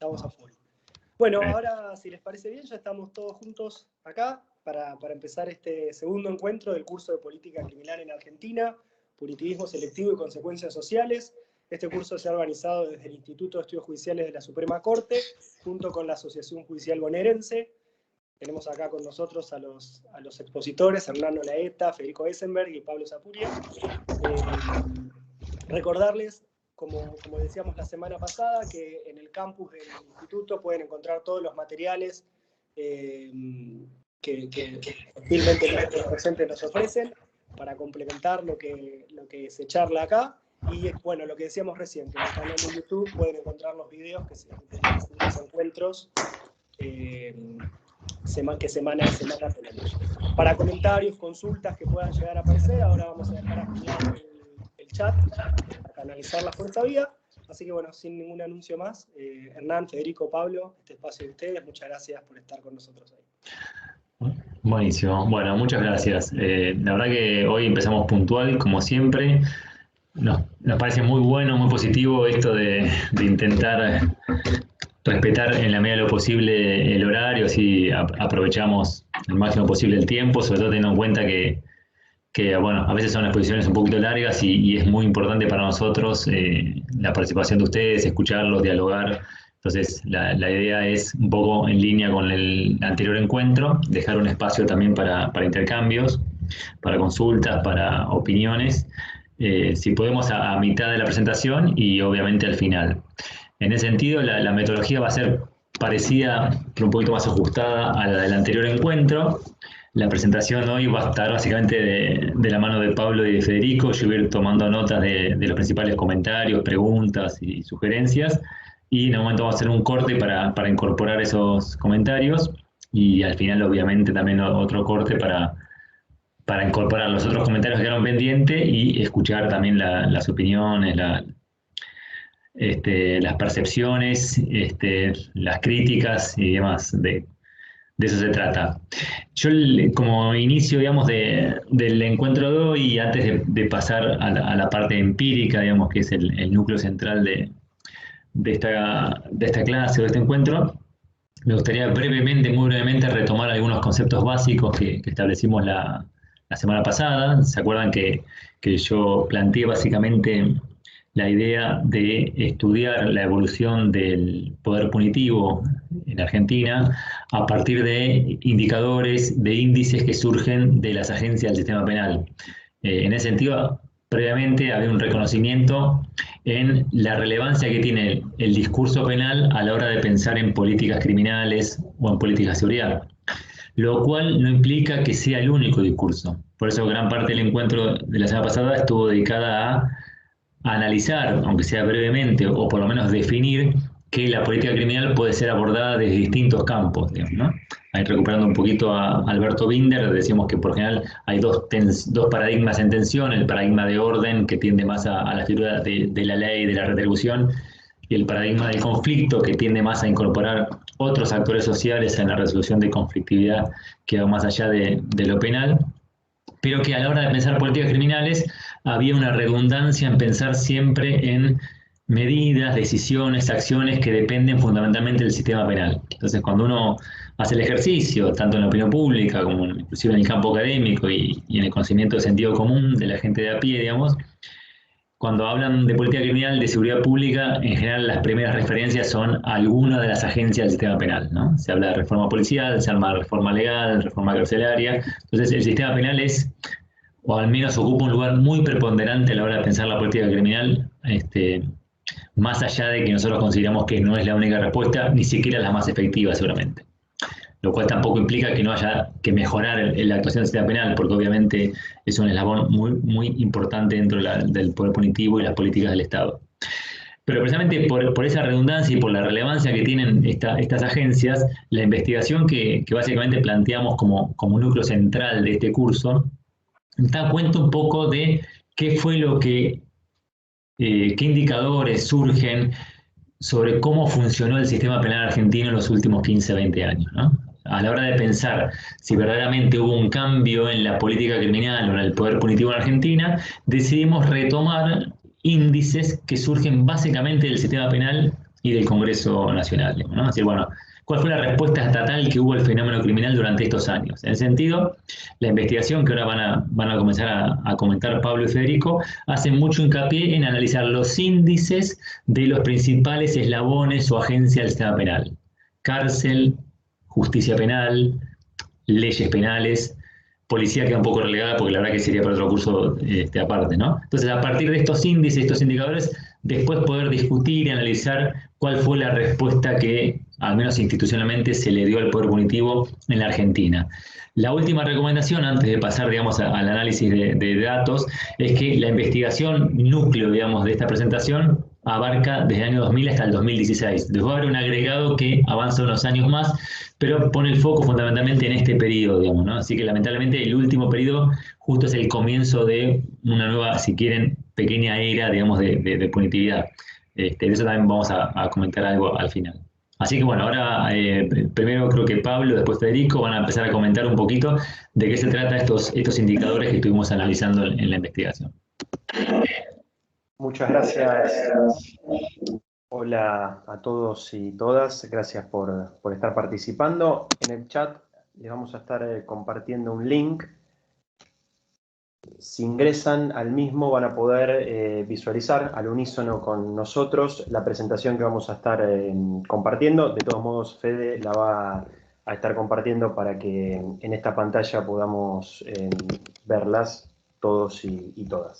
Estamos a full. Bueno, ahora, si les parece bien, ya estamos todos juntos acá para empezar este segundo encuentro del curso de Política Criminal en Argentina, Punitivismo Selectivo y Consecuencias Sociales. Este curso se ha organizado desde el Instituto de Estudios Judiciales de la Suprema Corte, junto con la Asociación Judicial Bonaerense. Tenemos acá con nosotros a los expositores, Hernán Olaeta, Federico Eisenberg y Pablo Zapuria. Recordarles, como decíamos la semana pasada, que en el campus del instituto pueden encontrar todos los materiales que gentilmente los docentes nos ofrecen para complementar lo que se charla acá. Y bueno, lo que decíamos recién, que en el canal de YouTube pueden encontrar los videos que los encuentros que semana a semana tenemos. Para comentarios, consultas que puedan llegar a aparecer, ahora vamos a dejar activado el chat para canalizar la fuerza vía. Así que bueno, sin ningún anuncio más, Hernán, Federico, Pablo, este espacio de ustedes, muchas gracias por estar con nosotros ahí. Buenísimo, bueno, muchas gracias. La verdad que hoy empezamos puntual, como siempre. Nos parece muy bueno, muy positivo esto de intentar respetar en la medida de lo posible el horario, así aprovechamos el máximo posible el tiempo, sobre todo teniendo en cuenta que bueno, a veces son exposiciones un poquito largas y es muy importante para nosotros la participación de ustedes, escucharlos, dialogar. Entonces la idea es un poco en línea con el anterior encuentro, dejar un espacio también para intercambios, para consultas, para opiniones, si podemos a mitad de la presentación y obviamente al final. En ese sentido, la metodología va a ser parecida, pero un poquito más ajustada a la del anterior encuentro. La presentación hoy va a estar básicamente de la mano de Pablo y de Federico. Yo voy a ir tomando notas de los principales comentarios, preguntas y sugerencias. Y en un momento vamos a hacer un corte para incorporar esos comentarios. Y al final, obviamente, también otro corte para incorporar los otros comentarios que quedaron pendientes y escuchar también las opiniones, las percepciones, las críticas y demás. De eso se trata. Yo, como inicio, digamos, del encuentro de hoy, y antes de pasar a la parte empírica, digamos, que es el núcleo central de esta clase o de este encuentro, me gustaría muy brevemente, retomar algunos conceptos básicos que establecimos la semana pasada. ¿Se acuerdan que yo planteé básicamente la idea de estudiar la evolución del poder punitivo en Argentina a partir de indicadores, de índices que surgen de las agencias del sistema penal? En ese sentido, previamente había un reconocimiento en la relevancia que tiene el discurso penal a la hora de pensar en políticas criminales o en políticas de seguridad, lo cual no implica que sea el único discurso. Por eso gran parte del encuentro de la semana pasada estuvo dedicada a analizar, aunque sea brevemente, o por lo menos definir que la política criminal puede ser abordada desde distintos campos, digamos, ¿no? Ahí, recuperando un poquito a Alberto Binder, decíamos que por general hay dos paradigmas en tensión: el paradigma de orden, que tiende más a la figura de la ley, de la retribución, y el paradigma del conflicto, que tiende más a incorporar otros actores sociales en la resolución de conflictividad que va más allá de lo penal, pero que a la hora de pensar políticas criminales había una redundancia en pensar siempre en medidas, decisiones, acciones que dependen fundamentalmente del sistema penal. Entonces, cuando uno hace el ejercicio, tanto en la opinión pública como inclusive en el campo académico y en el conocimiento de sentido común de la gente de a pie, digamos, cuando hablan de política criminal, de seguridad pública, en general las primeras referencias son a alguna de las agencias del sistema penal, ¿no? Se habla de reforma policial, se habla de reforma legal, reforma carcelaria. Entonces, el sistema penal o al menos ocupa un lugar muy preponderante a la hora de pensar la política criminal, más allá de que nosotros consideramos que no es la única respuesta, ni siquiera la más efectiva seguramente. Lo cual tampoco implica que no haya que mejorar la actuación del sistema penal, porque obviamente es un eslabón muy, muy importante dentro del poder punitivo y las políticas del Estado. Pero precisamente por esa redundancia y por la relevancia que tienen estas agencias, la investigación que básicamente planteamos como núcleo central de este curso, da cuenta un poco de qué fue qué indicadores surgen sobre cómo funcionó el sistema penal argentino en los últimos 15, 20 años, ¿no? A la hora de pensar si verdaderamente hubo un cambio en la política criminal o en el poder punitivo en Argentina, decidimos retomar índices que surgen básicamente del sistema penal y del Congreso Nacional, digamos, ¿no? Es decir, bueno, ¿cuál fue la respuesta estatal que hubo al fenómeno criminal durante estos años? En el sentido, la investigación que ahora van a comenzar a comentar Pablo y Federico hace mucho hincapié en analizar los índices de los principales eslabones o agencias del sistema penal. Cárcel, justicia penal, leyes penales, policía queda un poco relegada porque la verdad que sería para otro curso aparte, ¿no? Entonces, a partir de estos índices, estos indicadores, después poder discutir y analizar cuál fue la respuesta que, al menos institucionalmente, se le dio al poder punitivo en la Argentina. La última recomendación, antes de pasar, digamos, al análisis de datos, es que la investigación núcleo, digamos, de esta presentación abarca desde el año 2000 hasta el 2016. Después va a haber un agregado que avanza unos años más, pero pone el foco fundamentalmente en este periodo, digamos, ¿no? Así que lamentablemente el último periodo justo es el comienzo de una nueva, si quieren, pequeña era, digamos, de punitividad. De eso también vamos a comentar algo al final. Así que bueno, ahora primero creo que Pablo, después Federico van a empezar a comentar un poquito de qué se trata estos indicadores que estuvimos analizando en la investigación. Muchas gracias. Hola a todos y todas, gracias por estar participando. En el chat les vamos a estar compartiendo un link. Si ingresan al mismo van a poder visualizar al unísono con nosotros la presentación que vamos a estar compartiendo. De todos modos, Fede la va a estar compartiendo para que en esta pantalla podamos verlas todos y todas.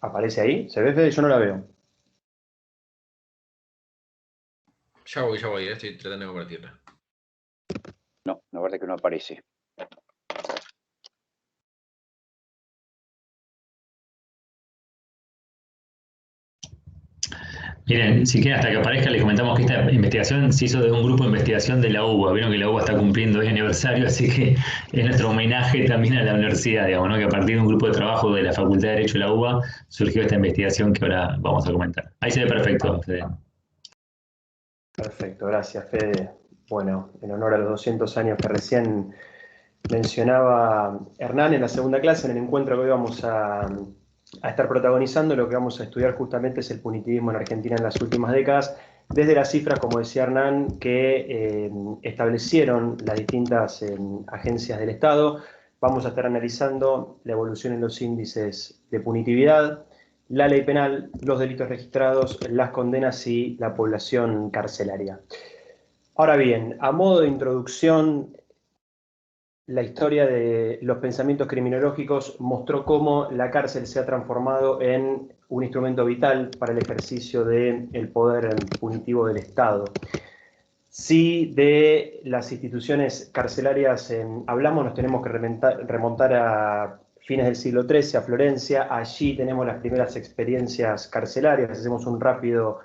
¿Aparece ahí? ¿Se ve, Fede? Yo no la veo. Ya voy, estoy tratando de compartirla. No, la verdad que no aparece. Miren, si quieren, hasta que aparezca, les comentamos que esta investigación se hizo de un grupo de investigación de la UBA. Vieron que la UBA está cumpliendo el aniversario, así que es nuestro homenaje también a la universidad, digamos, ¿no? Que a partir de un grupo de trabajo de la Facultad de Derecho de la UBA surgió esta investigación que ahora vamos a comentar. Ahí se ve perfecto, Fede. Perfecto, gracias, Fede. Bueno, en honor a los 200 años que recién mencionaba Hernán en la segunda clase, en el encuentro que hoy vamos a estar protagonizando, lo que vamos a estudiar justamente es el punitivismo en Argentina en las últimas décadas, desde las cifras, como decía Hernán, que establecieron las distintas agencias del Estado. Vamos a estar analizando la evolución en los índices de punitividad, la ley penal, los delitos registrados, las condenas y la población carcelaria. Ahora bien, a modo de introducción, la historia de los pensamientos criminológicos mostró cómo la cárcel se ha transformado en un instrumento vital para el ejercicio del poder punitivo del Estado. Si de las instituciones carcelarias hablamos, nos tenemos que remontar a fines del siglo XIII, a Florencia. Allí tenemos las primeras experiencias carcelarias, hacemos un rápido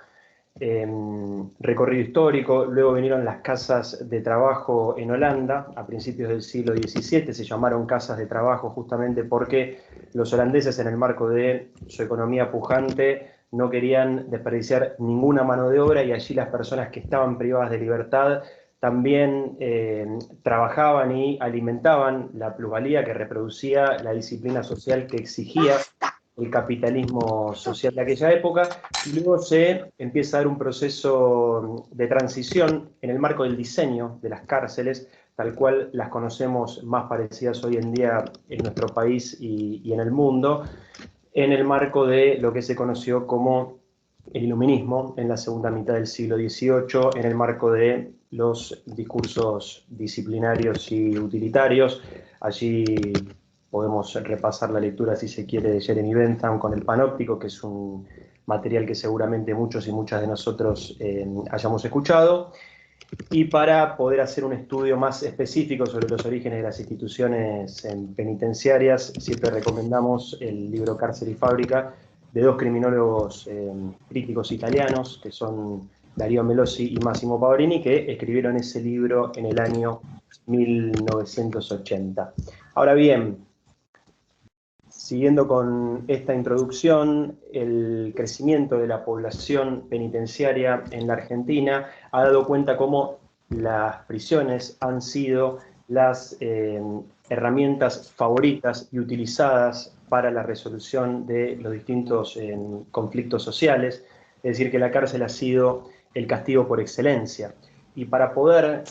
recorrido histórico. Luego vinieron las casas de trabajo en Holanda a principios del siglo XVII, se llamaron casas de trabajo justamente porque los holandeses, en el marco de su economía pujante, no querían desperdiciar ninguna mano de obra, y allí las personas que estaban privadas de libertad también trabajaban y alimentaban la plusvalía que reproducía la disciplina social que exigía el capitalismo social de aquella época. Y luego se empieza a dar un proceso de transición en el marco del diseño de las cárceles, tal cual las conocemos, más parecidas hoy en día en nuestro país y en el mundo, en el marco de lo que se conoció como el iluminismo en la segunda mitad del siglo XVIII, en el marco de los discursos disciplinarios y utilitarios. Allí podemos repasar la lectura, si se quiere, de Jeremy Bentham con el panóptico, que es un material que seguramente muchos y muchas de nosotros hayamos escuchado. Y para poder hacer un estudio más específico sobre los orígenes de las instituciones penitenciarias, siempre recomendamos el libro Cárcel y Fábrica, de dos criminólogos críticos italianos, que son Darío Melosi y Massimo Pavarini, que escribieron ese libro en el año 1980. Ahora bien, siguiendo con esta introducción, el crecimiento de la población penitenciaria en la Argentina ha dado cuenta cómo las prisiones han sido las herramientas favoritas y utilizadas para la resolución de los distintos conflictos sociales, es decir, que la cárcel ha sido el castigo por excelencia. Y para poder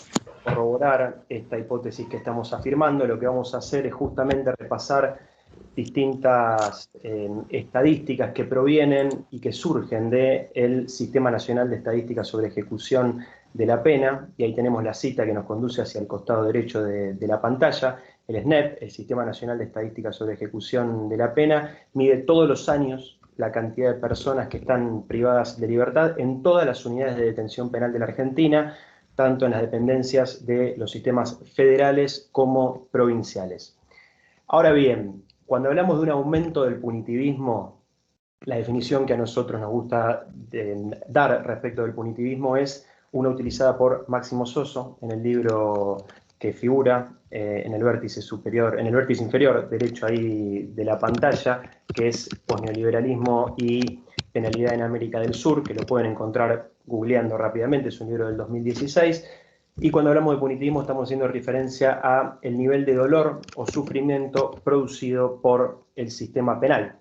corroborar esta hipótesis que estamos afirmando, lo que vamos a hacer es justamente repasar distintas estadísticas que provienen y que surgen del Sistema Nacional de Estadísticas sobre Ejecución de la Pena, y ahí tenemos la cita que nos conduce hacia el costado derecho de la pantalla. El SNEP, el Sistema Nacional de Estadísticas sobre Ejecución de la Pena, mide todos los años la cantidad de personas que están privadas de libertad en todas las unidades de detención penal de la Argentina, tanto en las dependencias de los sistemas federales como provinciales. Ahora bien, cuando hablamos de un aumento del punitivismo, la definición que a nosotros nos gusta dar respecto del punitivismo es una utilizada por Máximo Soso en el libro que figura en el vértice superior, en el vértice inferior derecho ahí de la pantalla, que es Posneoliberalismo y Penalidad en América del Sur, que lo pueden encontrar googleando rápidamente, es un libro del 2016. Y cuando hablamos de punitivismo estamos haciendo referencia a el nivel de dolor o sufrimiento producido por el sistema penal.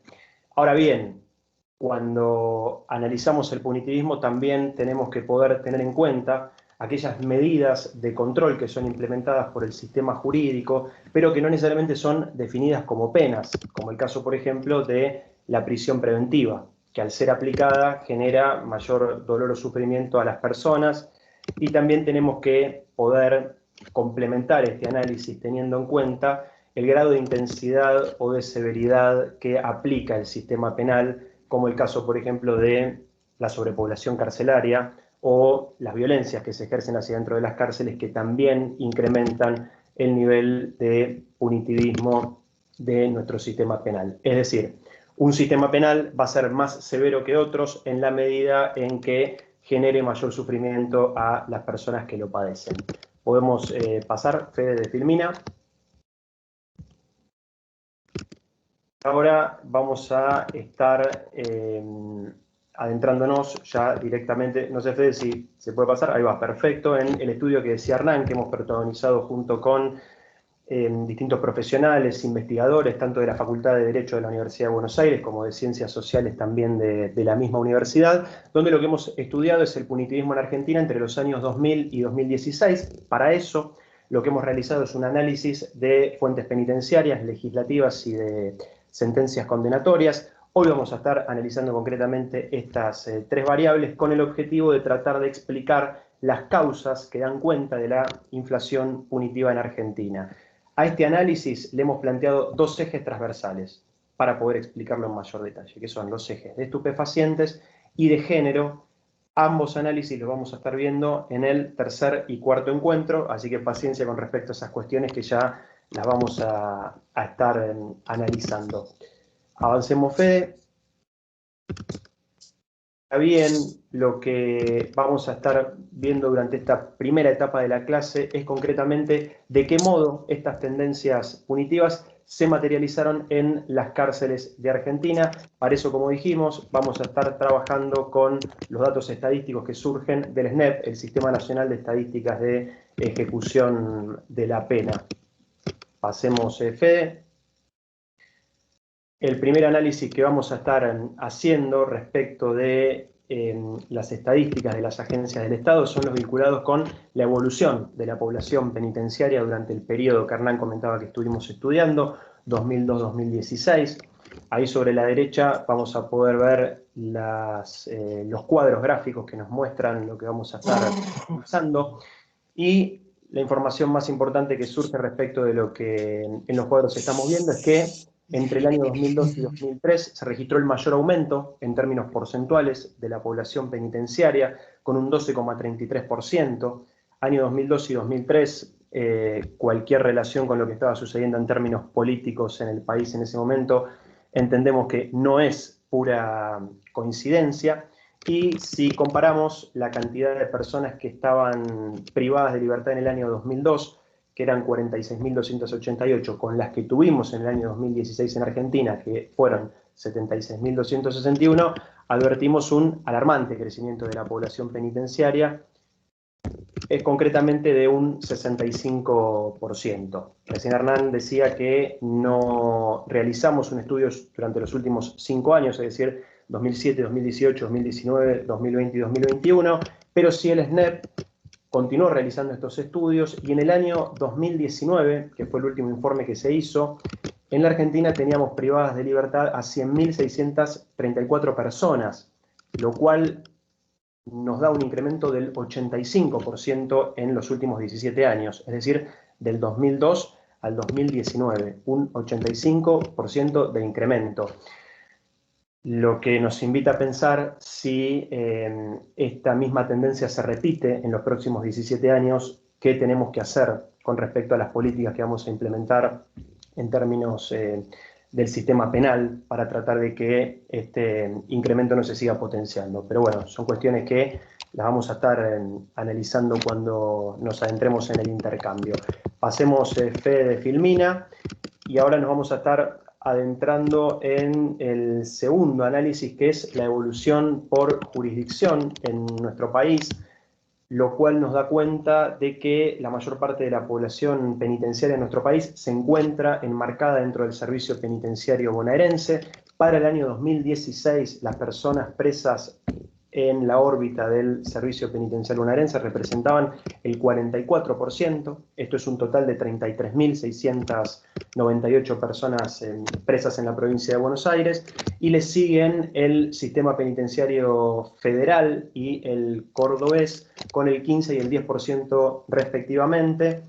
Ahora bien, cuando analizamos el punitivismo también tenemos que poder tener en cuenta aquellas medidas de control que son implementadas por el sistema jurídico, pero que no necesariamente son definidas como penas, como el caso, por ejemplo, de la prisión preventiva, que al ser aplicada genera mayor dolor o sufrimiento a las personas. Y también tenemos que poder complementar este análisis teniendo en cuenta el grado de intensidad o de severidad que aplica el sistema penal, como el caso, por ejemplo, de la sobrepoblación carcelaria o las violencias que se ejercen hacia dentro de las cárceles, que también incrementan el nivel de punitivismo de nuestro sistema penal. Es decir, un sistema penal va a ser más severo que otros en la medida en que genere mayor sufrimiento a las personas que lo padecen. Podemos pasar, Fede de Filmina. Ahora vamos a estar adentrándonos ya directamente, no sé, Fede, si se puede pasar, ahí va, perfecto, en el estudio que decía Hernán, que hemos protagonizado junto con distintos profesionales, investigadores, tanto de la Facultad de Derecho de la Universidad de Buenos Aires como de Ciencias Sociales también de la misma universidad, donde lo que hemos estudiado es el punitivismo en Argentina entre los años 2000 y 2016. Para eso, lo que hemos realizado es un análisis de fuentes penitenciarias, legislativas y de sentencias condenatorias. Hoy vamos a estar analizando concretamente estas tres variables con el objetivo de tratar de explicar las causas que dan cuenta de la inflación punitiva en Argentina. A este análisis le hemos planteado dos ejes transversales para poder explicarlo en mayor detalle, que son los ejes de estupefacientes y de género. Ambos análisis los vamos a estar viendo en el tercer y cuarto encuentro, así que paciencia con respecto a esas cuestiones que ya las vamos a estar analizando. Avancemos, Fede. Bien, lo que vamos a estar viendo durante esta primera etapa de la clase es concretamente de qué modo estas tendencias punitivas se materializaron en las cárceles de Argentina. Para eso, como dijimos, vamos a estar trabajando con los datos estadísticos que surgen del SNEP, el Sistema Nacional de Estadísticas de Ejecución de la Pena. Pasemos, Fede. El primer análisis que vamos a estar haciendo respecto de las estadísticas de las agencias del Estado son los vinculados con la evolución de la población penitenciaria durante el periodo que Hernán comentaba que estuvimos estudiando, 2002-2016. Ahí sobre la derecha vamos a poder ver los cuadros gráficos que nos muestran lo que vamos a estar usando. Y la información más importante que surge respecto de lo que en los cuadros estamos viendo es que entre el año 2002 y 2003 se registró el mayor aumento en términos porcentuales de la población penitenciaria, con un 12,33%. Año 2002 y 2003, cualquier relación con lo que estaba sucediendo en términos políticos en el país en ese momento, entendemos que no es pura coincidencia. Y si comparamos la cantidad de personas que estaban privadas de libertad en el año 2002, que eran 46.288, con las que tuvimos en el año 2016 en Argentina, que fueron 76.261, advertimos un alarmante crecimiento de la población penitenciaria, es concretamente de un 65%. Recién Hernán decía que no realizamos un estudio durante los últimos 5 años, es decir, 2007, 2018, 2019, 2020 y 2021, pero sí el SNEP continuó realizando estos estudios y en el año 2019, que fue el último informe que se hizo, en la Argentina teníamos privadas de libertad a 100.634 personas, lo cual nos da un incremento del 85% en los últimos 17 años, es decir, del 2002 al 2019, un 85% de incremento. Lo que nos invita a pensar si esta misma tendencia se repite en los próximos 17 años, qué tenemos que hacer con respecto a las políticas que vamos a implementar en términos del sistema penal para tratar de que este incremento no se siga potenciando. Pero bueno, son cuestiones que las vamos a estar analizando cuando nos adentremos en el intercambio. Pasemos Fede de Filmina y ahora nos vamos a estar adentrando en el segundo análisis, que es la evolución por jurisdicción en nuestro país, lo cual nos da cuenta de que la mayor parte de la población penitenciaria en nuestro país se encuentra enmarcada dentro del servicio penitenciario bonaerense. Para el año 2016, las personas presas en la órbita del servicio penitenciario bonaerense representaban el 44%. Esto es un total de 33.698 personas presas en la provincia de Buenos Aires, y le siguen el sistema penitenciario federal y el cordobés con el 15 y el 10% respectivamente.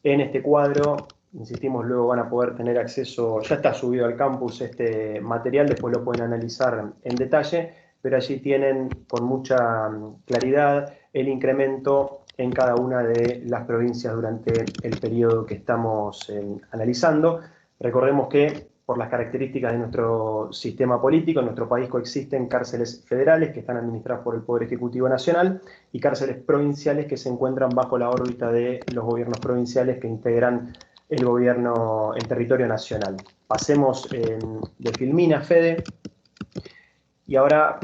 En este cuadro, insistimos, luego van a poder tener acceso, ya está subido al campus este material, después lo pueden analizar en detalle, pero allí tienen con mucha claridad el incremento en cada una de las provincias durante el periodo que estamos analizando. Recordemos que por las características de nuestro sistema político, en nuestro país coexisten cárceles federales que están administradas por el Poder Ejecutivo Nacional y cárceles provinciales que se encuentran bajo la órbita de los gobiernos provinciales que integran el gobierno en territorio nacional. Pasemos de Filmina, Fede. Y ahora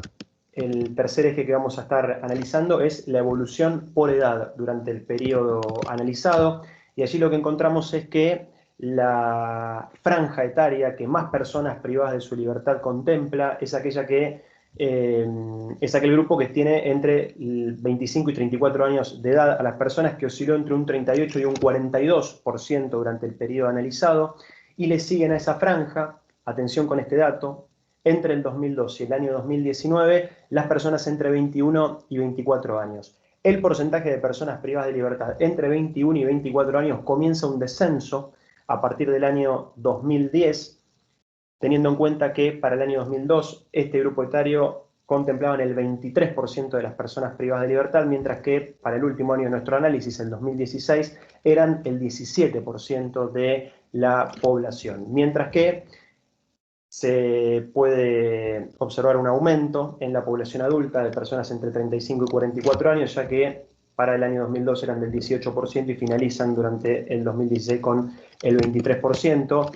el tercer eje que vamos a estar analizando es la evolución por edad durante el periodo analizado. Y allí lo que encontramos es que la franja etaria que más personas privadas de su libertad contempla es aquella que es aquel grupo que tiene entre 25 y 34 años de edad, a las personas que osciló entre un 38 y un 42% durante el periodo analizado, y le siguen a esa franja, atención con este dato, entre el 2002 y el año 2019, las personas entre 21 y 24 años. El porcentaje de personas privadas de libertad entre 21 y 24 años comienza un descenso a partir del año 2010, teniendo en cuenta que para el año 2002 este grupo etario contemplaban el 23% de las personas privadas de libertad, mientras que para el último año de nuestro análisis, el 2016, eran el 17% de la población, mientras que se puede observar un aumento en la población adulta de personas entre 35 y 44 años, ya que para el año 2002 eran del 18% y finalizan durante el 2016 con el 23%.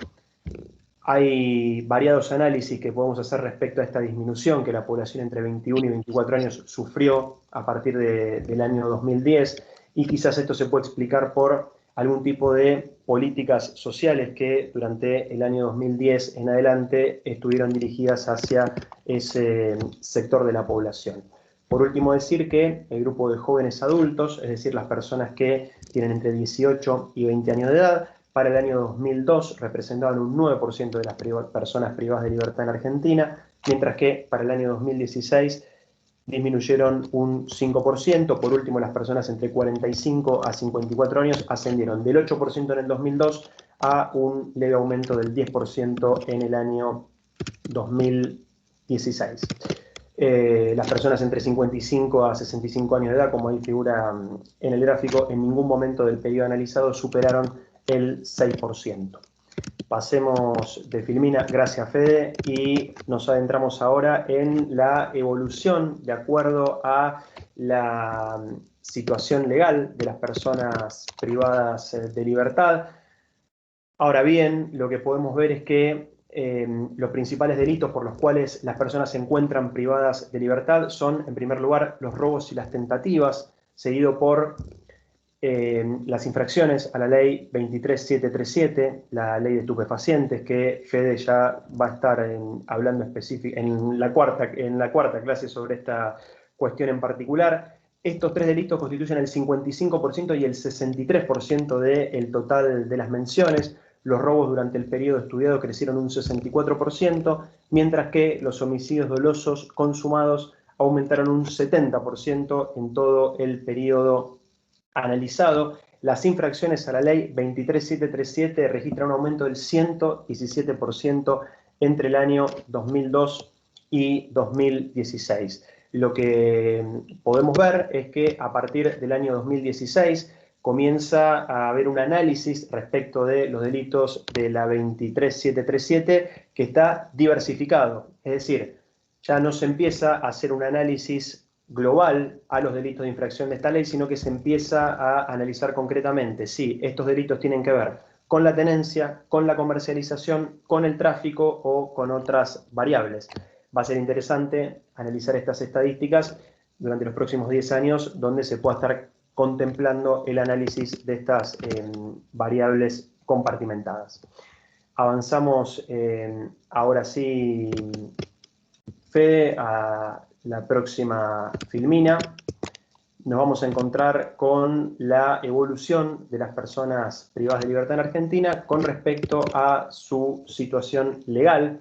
Hay variados análisis que podemos hacer respecto a esta disminución que la población entre 21 y 24 años sufrió a partir del año 2010, y quizás esto se puede explicar por algún tipo de políticas sociales que durante el año 2010 en adelante estuvieron dirigidas hacia ese sector de la población. Por último, decir que el grupo de jóvenes adultos, es decir, las personas que tienen entre 18 y 20 años de edad, para el año 2002 representaban un 9% de las personas privadas de libertad en Argentina, mientras que para el año 2016 disminuyeron un 5%. Por último, las personas entre 45 a 54 años ascendieron del 8% en el 2002 a un leve aumento del 10% en el año 2016. Las personas entre 55 a 65 años de edad, como ahí figura en el gráfico, en ningún momento del periodo analizado superaron el 6%. Pasemos de Filmina, gracias Fede, y nos adentramos ahora en la evolución de acuerdo a la situación legal de las personas privadas de libertad. Ahora bien, lo que podemos ver es que los principales delitos por los cuales las personas se encuentran privadas de libertad son, en primer lugar, los robos y las tentativas, seguido por las infracciones a la ley 23737, la ley de estupefacientes, que Fede ya va a estar hablando en la cuarta clase sobre esta cuestión en particular. Estos tres delitos constituyen el 55% y el 63% del total de las menciones. Los robos durante el periodo estudiado crecieron un 64%, mientras que los homicidios dolosos consumados aumentaron un 70% en todo el periodo analizado. Las infracciones a la ley 23737 registran un aumento del 117% entre el año 2002 y 2016. Lo que podemos ver es que a partir del año 2016 comienza a haber un análisis respecto de los delitos de la 23737 que está diversificado. Es decir, ya no se empieza a hacer un análisis global a los delitos de infracción de esta ley, sino que se empieza a analizar concretamente si estos delitos tienen que ver con la tenencia, con la comercialización, con el tráfico o con otras variables. Va a ser interesante analizar estas estadísticas durante los próximos 10 años, donde se pueda estar contemplando el análisis de estas variables compartimentadas. Avanzamos ahora sí, Fede, a la próxima filmina. Nos vamos a encontrar con la evolución de las personas privadas de libertad en Argentina con respecto a su situación legal.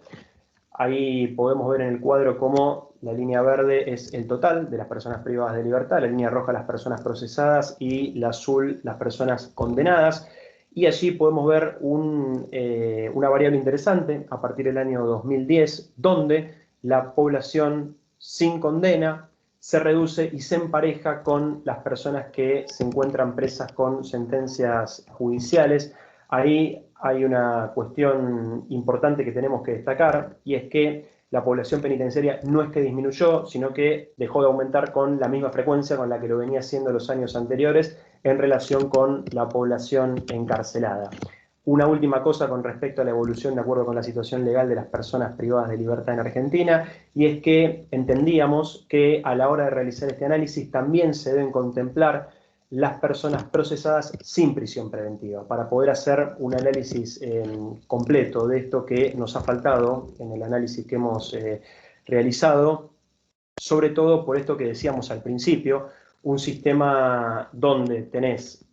Ahí podemos ver en el cuadro cómo la línea verde es el total de las personas privadas de libertad, la línea roja las personas procesadas y la azul las personas condenadas. Y allí podemos ver una variable interesante a partir del año 2010, donde la población sin condena se reduce y se empareja con las personas que se encuentran presas con sentencias judiciales. Ahí hay una cuestión importante que tenemos que destacar, y es que la población penitenciaria no es que disminuyó, sino que dejó de aumentar con la misma frecuencia con la que lo venía haciendo los años anteriores en relación con la población encarcelada. Una última cosa con respecto a la evolución de acuerdo con la situación legal de las personas privadas de libertad en Argentina, y es que entendíamos que a la hora de realizar este análisis también se deben contemplar las personas procesadas sin prisión preventiva, para poder hacer un análisis completo de esto que nos ha faltado en el análisis que hemos realizado, sobre todo por esto que decíamos al principio, un sistema donde tenés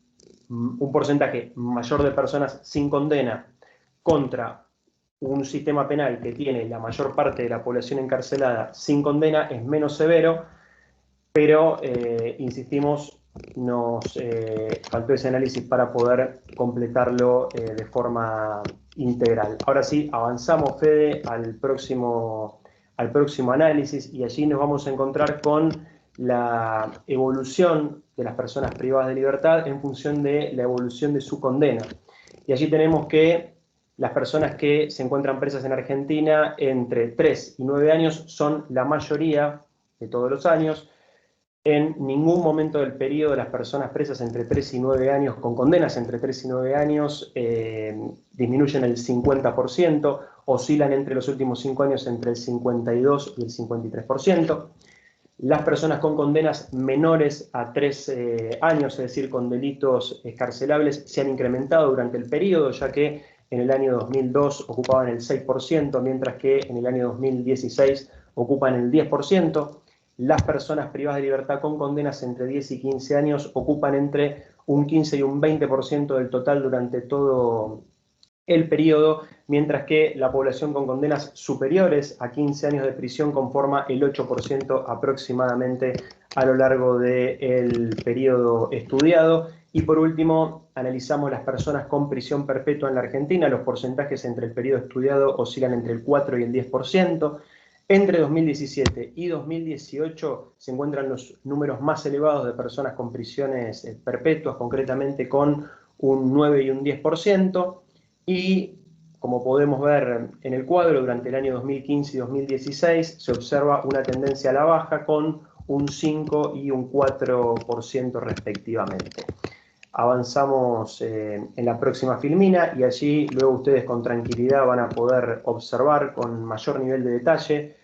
un porcentaje mayor de personas sin condena contra un sistema penal que tiene la mayor parte de la población encarcelada sin condena, es menos severo, pero insistimos, nos faltó ese análisis para poder completarlo de forma integral. Ahora sí, avanzamos, Fede, al próximo análisis, y allí nos vamos a encontrar con la evolución de las personas privadas de libertad en función de la evolución de su condena. Y allí tenemos que las personas que se encuentran presas en Argentina entre 3 y 9 años son la mayoría de todos los años. En ningún momento del periodo las personas presas entre 3 y 9 años, con condenas entre 3 y 9 años, disminuyen el 50%, oscilan entre los últimos 5 años entre el 52 y el 53%. Las personas con condenas menores a 3 años, es decir, con delitos escarcelables, se han incrementado durante el periodo, ya que en el año 2002 ocupaban el 6%, mientras que en el año 2016 ocupan el 10%. Las personas privadas de libertad con condenas entre 10 y 15 años ocupan entre un 15 y un 20% del total durante todo el periodo, mientras que la población con condenas superiores a 15 años de prisión conforma el 8% aproximadamente a lo largo del periodo estudiado. Y por último, analizamos las personas con prisión perpetua en la Argentina. Los porcentajes entre el periodo estudiado oscilan entre el 4 y el 10%. Entre 2017 y 2018 se encuentran los números más elevados de personas con prisiones perpetuas, concretamente con un 9 y un 10%. Y como podemos ver en el cuadro, durante el año 2015 y 2016 se observa una tendencia a la baja con un 5 y un 4% respectivamente. Avanzamos en la próxima filmina, y allí luego ustedes con tranquilidad van a poder observar con mayor nivel de detalle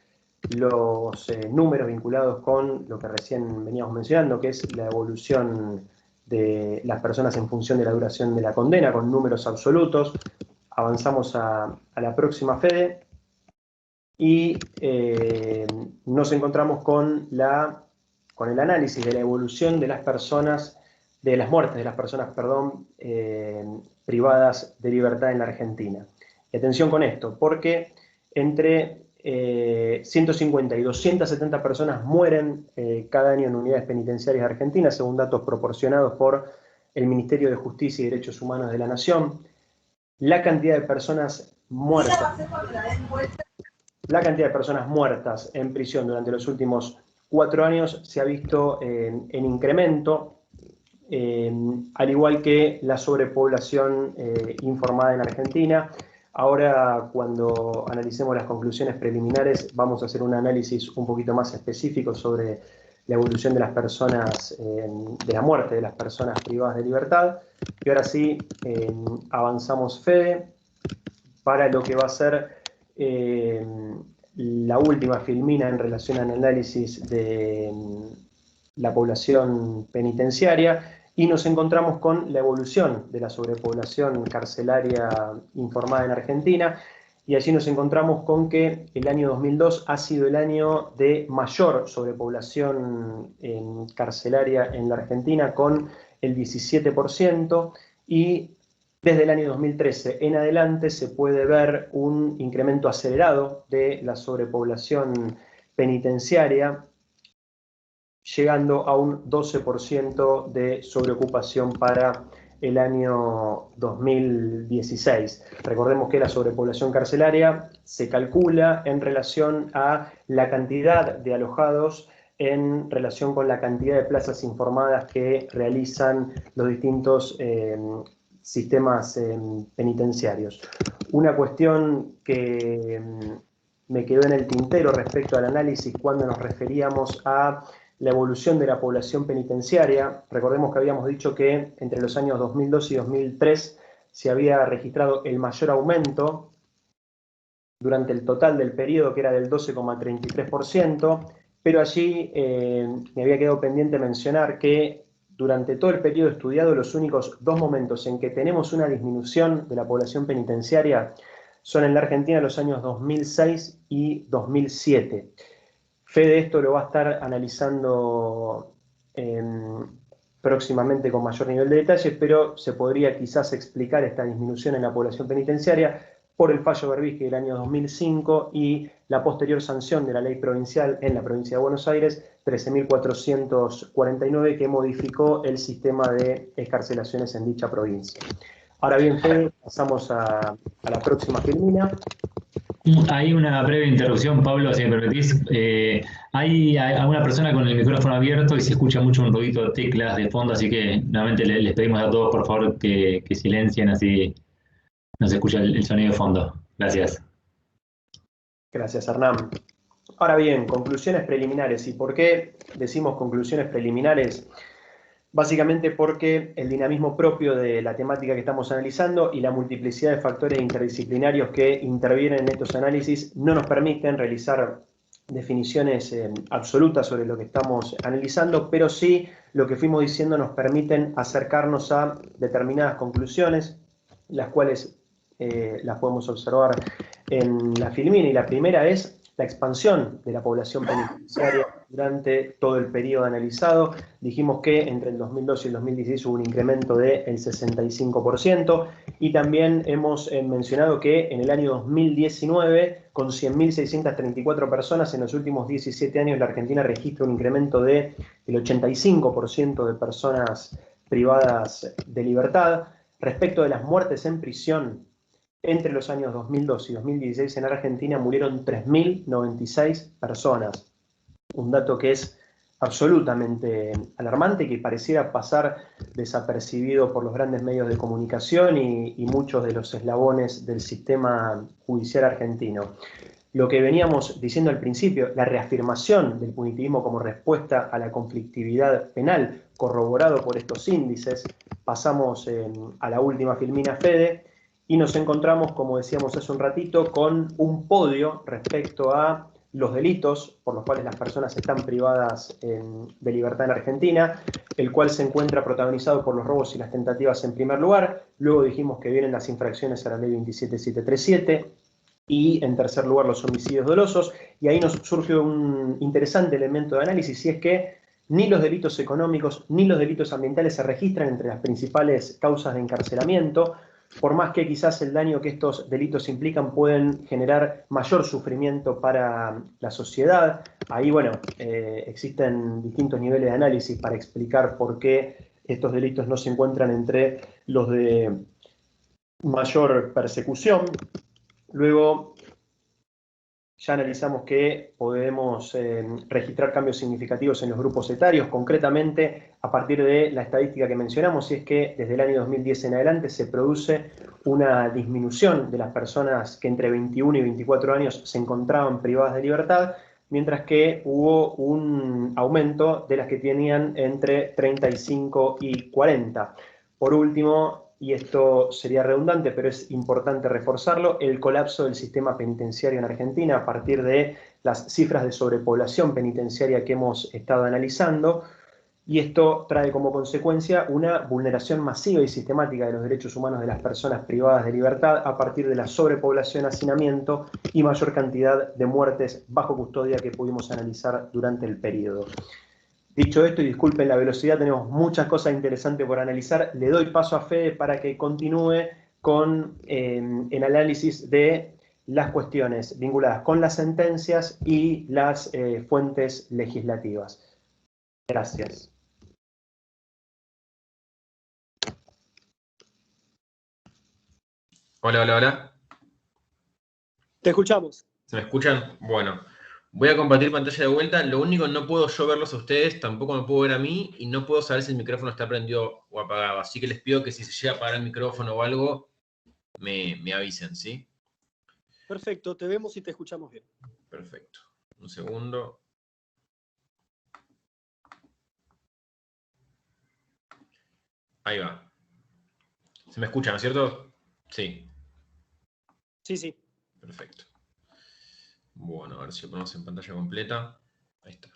los números vinculados con lo que recién veníamos mencionando, que es la evolución de las personas en función de la duración de la condena, con números absolutos. Avanzamos a la próxima, Fede, y nos encontramos con el análisis de la evolución de las personas, de las muertes de las personas, perdón, privadas de libertad en la Argentina. Y atención con esto, porque entre 150 y 270 personas mueren cada año en unidades penitenciarias argentinas, según datos proporcionados por el Ministerio de Justicia y Derechos Humanos de la Nación. La cantidad de personas muertas en prisión durante los últimos 4 años se ha visto en incremento, al igual que la sobrepoblación informada en Argentina. Ahora, cuando analicemos las conclusiones preliminares, vamos a hacer un análisis un poquito más específico sobre la evolución de las personas, de la muerte de las personas privadas de libertad. Y ahora sí, avanzamos, Fede, para lo que va a ser la última filmina en relación al análisis de la población penitenciaria, y nos encontramos con la evolución de la sobrepoblación carcelaria informada en Argentina, y allí nos encontramos con que el año 2002 ha sido el año de mayor sobrepoblación carcelaria en la Argentina, con el 17%, y desde el año 2013 en adelante se puede ver un incremento acelerado de la sobrepoblación penitenciaria, llegando a un 12% de sobreocupación para el año 2016. Recordemos que la sobrepoblación carcelaria se calcula en relación a la cantidad de alojados en relación con la cantidad de plazas informadas que realizan los distintos sistemas penitenciarios. Una cuestión que me quedó en el tintero respecto al análisis cuando nos referíamos a la evolución de la población penitenciaria. Recordemos que habíamos dicho que entre los años 2002 y 2003 se había registrado el mayor aumento durante el total del periodo, que era del 12,33%, pero allí me había quedado pendiente mencionar que durante todo el periodo estudiado, los únicos 2 momentos en que tenemos una disminución de la población penitenciaria son en la Argentina los años 2006 y 2007. Fede esto lo va a estar analizando próximamente con mayor nivel de detalle, pero se podría quizás explicar esta disminución en la población penitenciaria por el fallo Berbisky del año 2005 y la posterior sanción de la ley provincial en la provincia de Buenos Aires, 13.449, que modificó el sistema de excarcelaciones en dicha provincia. Ahora bien, Fede, pasamos a la próxima filmina. Hay una breve interrupción, Pablo, si me permitís. Hay alguna persona con el micrófono abierto y se escucha mucho un ruidito de teclas de fondo, así que nuevamente les pedimos a todos, por favor, que silencien, así no se escucha el sonido de fondo. Gracias. Gracias, Hernán. Ahora bien, conclusiones preliminares. ¿Y por qué decimos conclusiones preliminares? Básicamente porque el dinamismo propio de la temática que estamos analizando y la multiplicidad de factores interdisciplinarios que intervienen en estos análisis no nos permiten realizar definiciones absolutas sobre lo que estamos analizando, pero sí lo que fuimos diciendo nos permiten acercarnos a determinadas conclusiones, las cuales las podemos observar en la filmina, y la primera es la expansión de la población penitenciaria durante todo el periodo analizado. Dijimos que entre el 2002 y el 2016 hubo un incremento del 65%, y también hemos mencionado que en el año 2019, con 100.634 personas, en los últimos 17 años la Argentina registra un incremento del 85% de personas privadas de libertad. Respecto de las muertes en prisión, entre los años 2002 y 2016 en Argentina murieron 3.096 personas. Un dato que es absolutamente alarmante y que pareciera pasar desapercibido por los grandes medios de comunicación y muchos de los eslabones del sistema judicial argentino. Lo que veníamos diciendo al principio, la reafirmación del punitivismo como respuesta a la conflictividad penal, corroborado por estos índices. Pasamos a la última filmina, Fede, y nos encontramos, como decíamos hace un ratito, con un podio respecto a los delitos por los cuales las personas están privadas de libertad en Argentina, el cual se encuentra protagonizado por los robos y las tentativas en primer lugar. Luego dijimos que vienen las infracciones a la ley 27737 y en tercer lugar los homicidios dolosos. Y ahí nos surge un interesante elemento de análisis, y es que ni los delitos económicos ni los delitos ambientales se registran entre las principales causas de encarcelamiento, por más que quizás el daño que estos delitos implican pueden generar mayor sufrimiento para la sociedad. Ahí, bueno, existen distintos niveles de análisis para explicar por qué estos delitos no se encuentran entre los de mayor persecución. Luego, ya analizamos que podemos registrar cambios significativos en los grupos etarios, concretamente a partir de la estadística que mencionamos, y es que desde el año 2010 en adelante se produce una disminución de las personas que entre 21 y 24 años se encontraban privadas de libertad, mientras que hubo un aumento de las que tenían entre 35 y 40. Por último, y esto sería redundante, pero es importante reforzarlo, el colapso del sistema penitenciario en Argentina a partir de las cifras de sobrepoblación penitenciaria que hemos estado analizando, y esto trae como consecuencia una vulneración masiva y sistemática de los derechos humanos de las personas privadas de libertad a partir de la sobrepoblación, hacinamiento y mayor cantidad de muertes bajo custodia que pudimos analizar durante el periodo. Dicho esto, y disculpen la velocidad, tenemos muchas cosas interesantes por analizar. Le doy paso a Fede para que continúe con el análisis de las cuestiones vinculadas con las sentencias y las fuentes legislativas. Gracias. Hola, hola, hola. Te escuchamos. ¿Se me escuchan? Bueno, voy a compartir pantalla de vuelta. Lo único, no puedo yo verlos a ustedes, tampoco me puedo ver a mí, y no puedo saber si el micrófono está prendido o apagado. Así que les pido que si se llega a apagar el micrófono o algo, me avisen, ¿sí? Perfecto, te vemos y te escuchamos bien. Perfecto. Un segundo. Ahí va. ¿Se me escucha, no es cierto? Sí. Sí, sí. Perfecto. Bueno, a ver si lo ponemos en pantalla completa. Ahí está.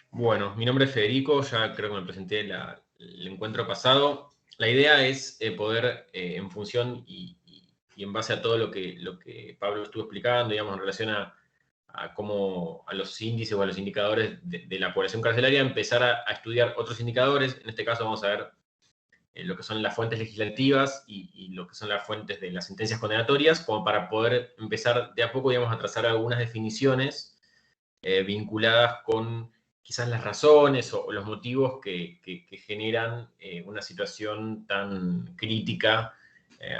Bueno, mi nombre es Federico, ya creo que me presenté el encuentro pasado. La idea es poder, en función y en base a todo lo que Pablo estuvo explicando, digamos, en relación a los índices o a los indicadores de la población carcelaria, empezar a estudiar otros indicadores. En este caso vamos a ver lo que son las fuentes legislativas y lo que son las fuentes de las sentencias condenatorias, como para poder empezar de a poco, digamos, a trazar algunas definiciones vinculadas con quizás las razones o los motivos que generan una situación tan crítica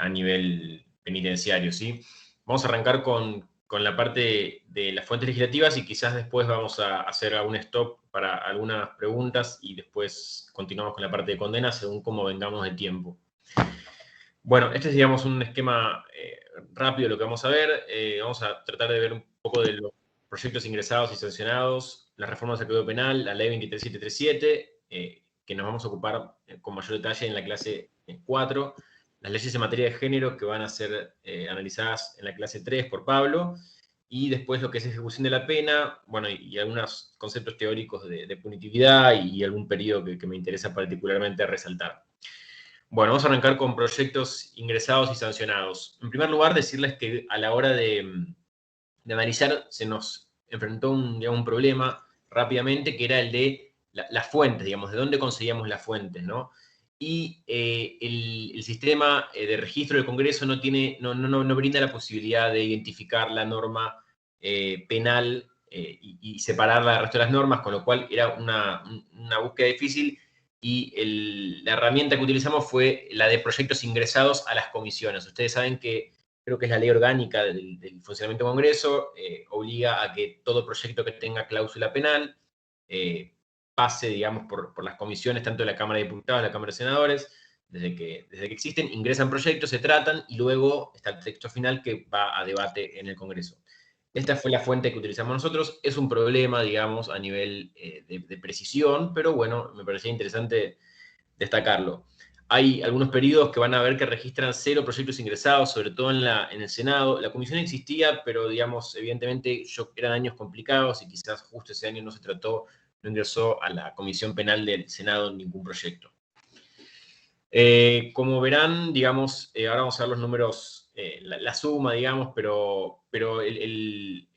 a nivel penitenciario, ¿sí? Vamos a arrancar con la parte de las fuentes legislativas y quizás después vamos a hacer un stop para algunas preguntas y después continuamos con la parte de condena según cómo vengamos de tiempo. Bueno, este es, digamos, un esquema rápido de lo que vamos a ver. Vamos a tratar de ver un poco de los proyectos ingresados y sancionados, las reformas del Código Penal, la Ley 23737, que nos vamos a ocupar con mayor detalle en la clase 4, las leyes en materia de género que van a ser analizadas en la clase 3 por Pablo, y después lo que es ejecución de la pena, bueno, y algunos conceptos teóricos de punitividad y algún periodo que me interesa particularmente resaltar. Bueno, vamos a arrancar con proyectos ingresados y sancionados. En primer lugar, decirles que a la hora de analizar se nos enfrentó un problema rápidamente, que era el de las fuentes, digamos, de dónde conseguíamos las fuentes, ¿no? Y el sistema de registro del Congreso no brinda la posibilidad de identificar la norma penal y separarla del resto de las normas, con lo cual era una búsqueda difícil, y la herramienta que utilizamos fue la de proyectos ingresados a las comisiones. Ustedes saben que creo que es la ley orgánica del funcionamiento del Congreso, obliga a que todo proyecto que tenga cláusula penal pase, digamos, por las comisiones, tanto de la Cámara de Diputados, de la Cámara de Senadores. Desde que existen, ingresan proyectos, se tratan, y luego está el texto final que va a debate en el Congreso. Esta fue la fuente que utilizamos nosotros. Es un problema, digamos, a nivel de precisión, pero bueno, me parecía interesante destacarlo. Hay algunos periodos que van a ver que registran 0 proyectos ingresados, sobre todo en el Senado. La comisión existía, pero digamos, evidentemente eran años complicados y quizás justo ese año no ingresó a la comisión penal del Senado ningún proyecto. Como verán, digamos, ahora vamos a ver los números, la suma, digamos, pero el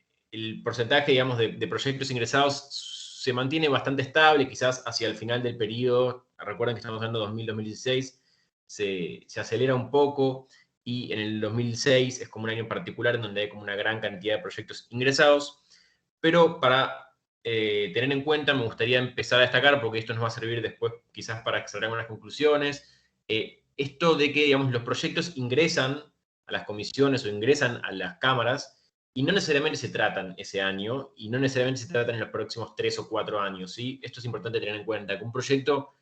porcentaje, digamos, de proyectos ingresados se mantiene bastante estable, quizás hacia el final del periodo. Recuerden que estamos hablando de 2000-2016, se acelera un poco, y en el 2006 es como un año particular en donde hay como una gran cantidad de proyectos ingresados, pero para tener en cuenta, me gustaría empezar a destacar, porque esto nos va a servir después quizás para extraer algunas conclusiones, esto de que, digamos, los proyectos ingresan a las comisiones o ingresan a las cámaras y no necesariamente se tratan ese año y no necesariamente se tratan en los próximos 3 o 4 años, ¿sí? Esto es importante tener en cuenta, que un proyecto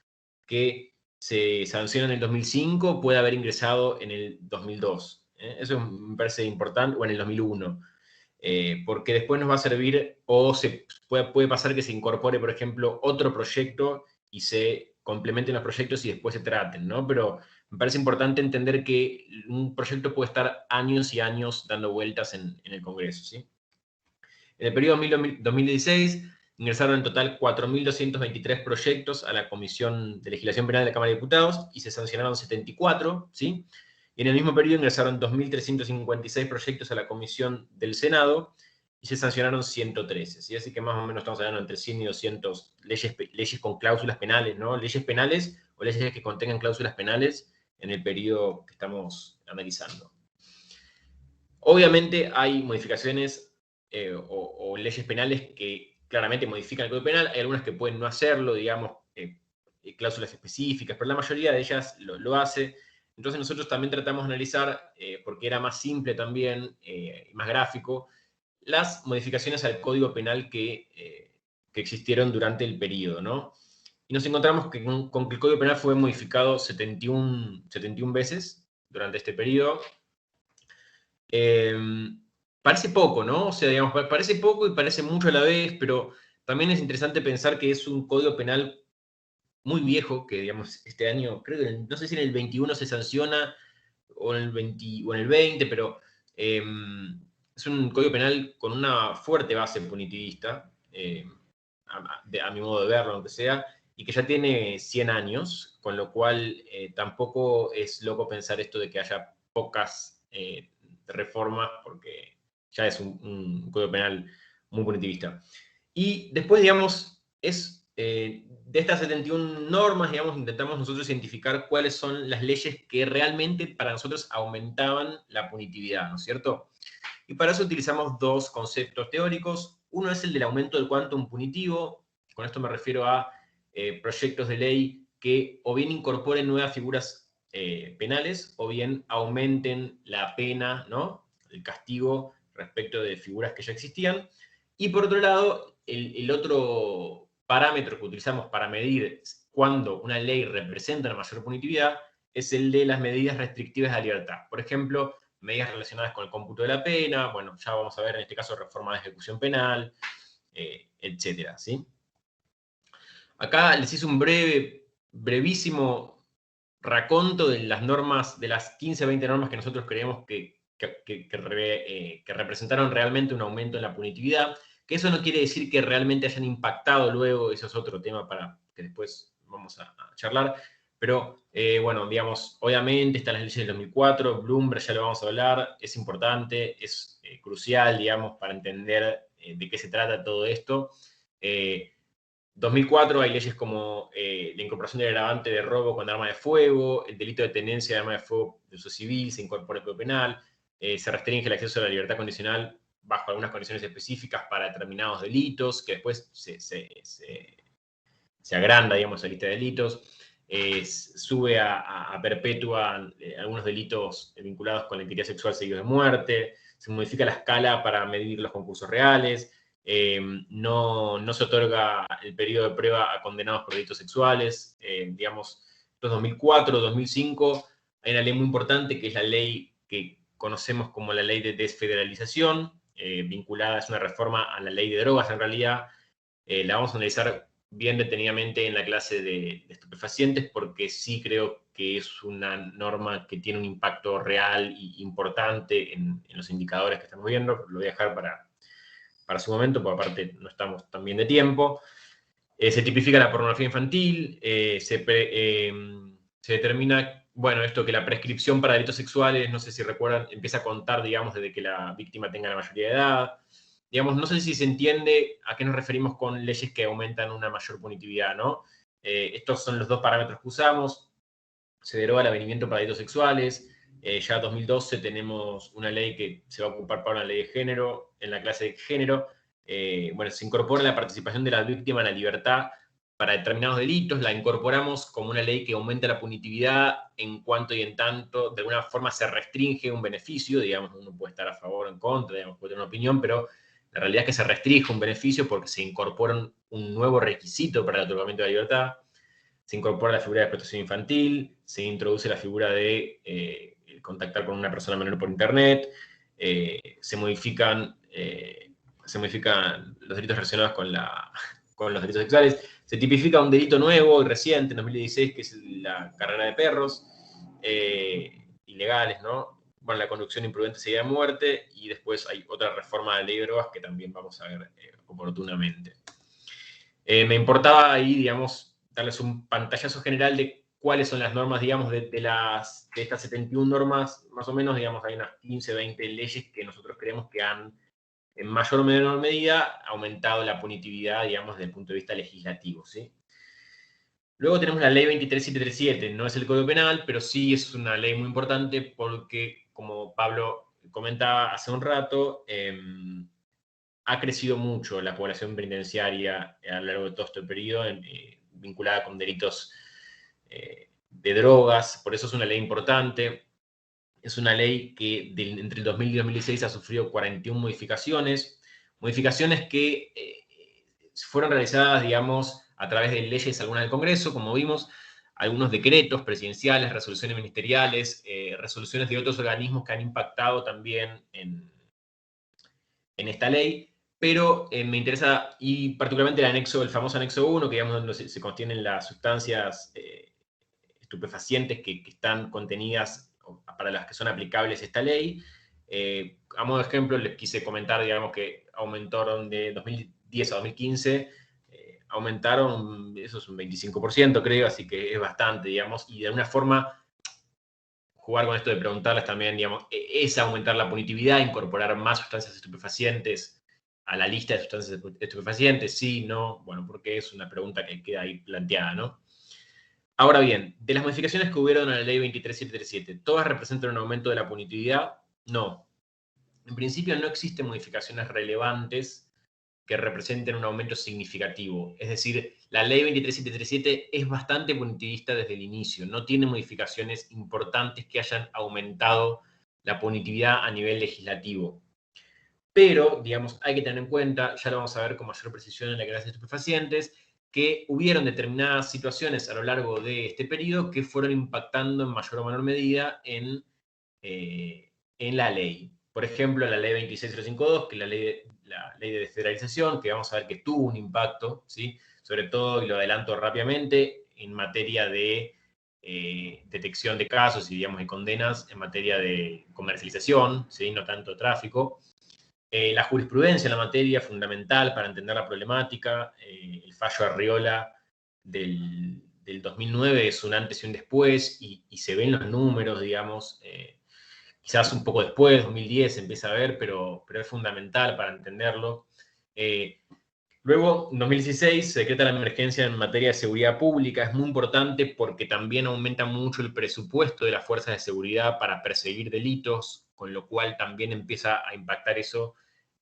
que se sanciona en el 2005 puede haber ingresado en el 2002. Eso me parece importante, o en el 2001. Porque después nos va a servir, o puede pasar que se incorpore, por ejemplo, otro proyecto y se complementen los proyectos y después se traten, ¿no? Pero me parece importante entender que un proyecto puede estar años y años dando vueltas en el Congreso, ¿sí? En el periodo 2016 ingresaron en total 4.223 proyectos a la Comisión de Legislación Penal de la Cámara de Diputados y se sancionaron 74, ¿sí? Y en el mismo periodo ingresaron 2.356 proyectos a la Comisión del Senado y se sancionaron 113, ¿sí? Así que más o menos estamos hablando entre 100 y 200 leyes con cláusulas penales, ¿no? Leyes penales o leyes que contengan cláusulas penales en el periodo que estamos analizando. Obviamente hay modificaciones o leyes penales que claramente modifican el Código Penal. Hay algunas que pueden no hacerlo, digamos, cláusulas específicas, pero la mayoría de ellas lo hace. Entonces nosotros también tratamos de analizar, porque era más simple también, y más gráfico, las modificaciones al Código Penal que existieron durante el periodo, ¿no? Y nos encontramos con que el Código Penal fue modificado 71 veces durante este periodo. Parece poco, ¿no? O sea, digamos, parece poco y parece mucho a la vez, pero también es interesante pensar que es un código penal muy viejo, que, digamos, este año, creo que, no sé si en el 21 se sanciona, o en el 20, pero es un código penal con una fuerte base punitivista, a mi modo de verlo, aunque sea, y que ya tiene 100 años, con lo cual tampoco es loco pensar esto de que haya pocas reformas, porque ya es un código penal muy punitivista. Y después, digamos, de estas 71 normas, digamos, intentamos nosotros identificar cuáles son las leyes que realmente para nosotros aumentaban la punitividad, ¿no es cierto? Y para eso utilizamos dos conceptos teóricos. Uno es el del aumento del quantum punitivo. Con esto me refiero a proyectos de ley que o bien incorporen nuevas figuras penales o bien aumenten la pena, ¿no? El castigo respecto de figuras que ya existían. Y por otro lado, el otro parámetro que utilizamos para medir cuándo una ley representa una mayor punitividad es el de las medidas restrictivas de la libertad. Por ejemplo, medidas relacionadas con el cómputo de la pena, bueno, ya vamos a ver en este caso reforma de ejecución penal, etcétera, ¿sí? Acá les hice un brevísimo raconto de las normas, de las 15 o 20 normas que nosotros creemos que representaron realmente un aumento en la punitividad, que eso no quiere decir que realmente hayan impactado luego, eso es otro tema para que después vamos a charlar, pero bueno, digamos, obviamente están las leyes del 2004, Bloomberg ya lo vamos a hablar, es importante, es crucial, digamos, para entender de qué se trata todo esto. 2004 hay leyes como la incorporación del agravante de robo con arma de fuego, el delito de tenencia de arma de fuego de uso civil se incorpora al Código Penal, se restringe el acceso a la libertad condicional bajo algunas condiciones específicas para determinados delitos, que después se agranda, digamos, la lista de delitos, sube a perpetua algunos delitos vinculados con la integridad sexual seguidos de muerte, se modifica la escala para medir los concursos reales, no se otorga el periodo de prueba a condenados por delitos sexuales, digamos, los 2004, 2005, hay una ley muy importante que es la ley que conocemos como la ley de desfederalización, vinculada, es una reforma a la ley de drogas en realidad, la vamos a analizar bien detenidamente en la clase de estupefacientes, porque sí creo que es una norma que tiene un impacto real e importante en los indicadores que estamos viendo. Lo voy a dejar para su momento, porque aparte no estamos tan bien de tiempo. Se tipifica la pornografía infantil, se determina, bueno, esto que la prescripción para delitos sexuales, no sé si recuerdan, empieza a contar, digamos, desde que la víctima tenga la mayoría de edad. Digamos, no sé si se entiende a qué nos referimos con leyes que aumentan una mayor punitividad, ¿no? Estos son los dos parámetros que usamos. Se deroga el avenimiento para delitos sexuales. Ya en 2012 tenemos una ley que se va a ocupar para una ley de género, en la clase de género. Bueno, se incorpora la participación de la víctima en la libertad para determinados delitos, la incorporamos como una ley que aumenta la punitividad en cuanto y en tanto, de alguna forma se restringe un beneficio, digamos, uno puede estar a favor o en contra, digamos, puede tener una opinión, pero la realidad es que se restringe un beneficio porque se incorpora un nuevo requisito para el otorgamiento de la libertad, se incorpora la figura de explotación infantil, se introduce la figura de contactar con una persona menor por internet, se modifican los delitos relacionados con los delitos sexuales, se tipifica un delito nuevo y reciente, en 2016, que es la carrera de perros, ilegales, ¿no? Bueno, la conducción imprudente seguida de muerte, y después hay otra reforma de la ley de drogas que también vamos a ver oportunamente. Me importaba ahí, digamos, darles un pantallazo general de cuáles son las normas, digamos, de estas 71 normas, más o menos, digamos, hay unas 15, 20 leyes que nosotros creemos que han, en mayor o menor medida, aumentado la punitividad, digamos, desde el punto de vista legislativo, ¿sí? Luego tenemos la ley 23737, no es el Código Penal, pero sí es una ley muy importante porque, como Pablo comentaba hace un rato, ha crecido mucho la población penitenciaria a lo largo de todo este periodo, vinculada con delitos de drogas, por eso es una ley importante. Es una ley que entre el 2000 y 2016 ha sufrido 41 modificaciones, modificaciones que fueron realizadas, digamos, a través de leyes algunas del Congreso, como vimos, algunos decretos presidenciales, resoluciones ministeriales, resoluciones de otros organismos que han impactado también en esta ley, pero me interesa, y particularmente el famoso anexo 1, que digamos donde se contienen las sustancias estupefacientes que están contenidas para las que son aplicables esta ley. A modo de ejemplo, les quise comentar, digamos, que aumentaron de 2010 a 2015, aumentaron, eso es un 25%, creo, así que es bastante, digamos, y de alguna forma jugar con esto de preguntarles también, digamos, ¿es aumentar la punitividad, incorporar más sustancias estupefacientes a la lista de sustancias estupefacientes? Sí, no, bueno, porque es una pregunta que queda ahí planteada, ¿no? Ahora bien, de las modificaciones que hubieron a la ley 23737, ¿todas representan un aumento de la punitividad? No. En principio no existen modificaciones relevantes que representen un aumento significativo. Es decir, la ley 23737 es bastante punitivista desde el inicio, no tiene modificaciones importantes que hayan aumentado la punitividad a nivel legislativo. Pero, digamos, hay que tener en cuenta, ya lo vamos a ver con mayor precisión en la clase de estupefacientes, que hubieron determinadas situaciones a lo largo de este periodo que fueron impactando en mayor o menor medida en la ley. Por ejemplo, la ley 26052, que es la ley de desfederalización, que vamos a ver que tuvo un impacto, ¿sí? Sobre todo, y lo adelanto rápidamente, en materia de detección de casos y, digamos, de condenas en materia de comercialización, ¿sí? No tanto tráfico. La jurisprudencia en la materia, fundamental para entender la problemática. El fallo Arriola del 2009 es un antes y un después, y se ven los números, digamos, quizás un poco después, 2010 se empieza a ver, pero es fundamental para entenderlo. Luego, en 2016, se decreta la emergencia en materia de seguridad pública. Es muy importante porque también aumenta mucho el presupuesto de las fuerzas de seguridad para perseguir delitos, con lo cual también empieza a impactar eso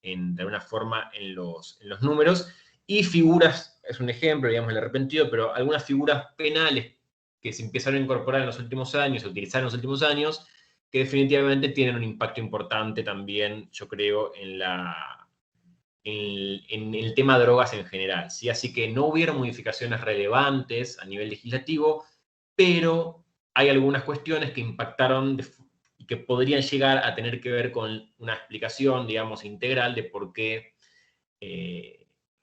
de alguna forma en los números. Y figuras, es un ejemplo, digamos, el arrepentido, pero algunas figuras penales que se empezaron a incorporar en los últimos años, a utilizar en los últimos años, que definitivamente tienen un impacto importante también, yo creo, en el tema de drogas en general, ¿sí? Así que no hubieron modificaciones relevantes a nivel legislativo, pero hay algunas cuestiones que impactaron y que podrían llegar a tener que ver con una explicación, digamos, integral de por qué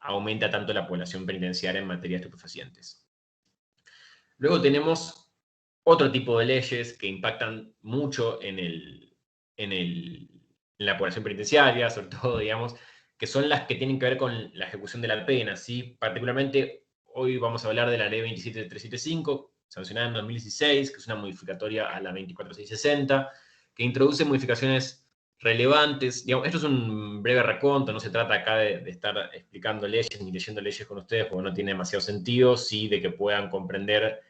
aumenta tanto la población penitenciaria en materia de estupefacientes. Luego tenemos otro tipo de leyes que impactan mucho en la población penitenciaria, sobre todo, digamos, que son las que tienen que ver con la ejecución de la pena, ¿sí? Particularmente, hoy vamos a hablar de la ley 27375, sancionada en 2016, que es una modificatoria a la 24660, que introduce modificaciones relevantes. Digamos, esto es un breve raconto, no se trata acá de estar explicando leyes ni leyendo leyes con ustedes, porque no tiene demasiado sentido, sí de que puedan comprender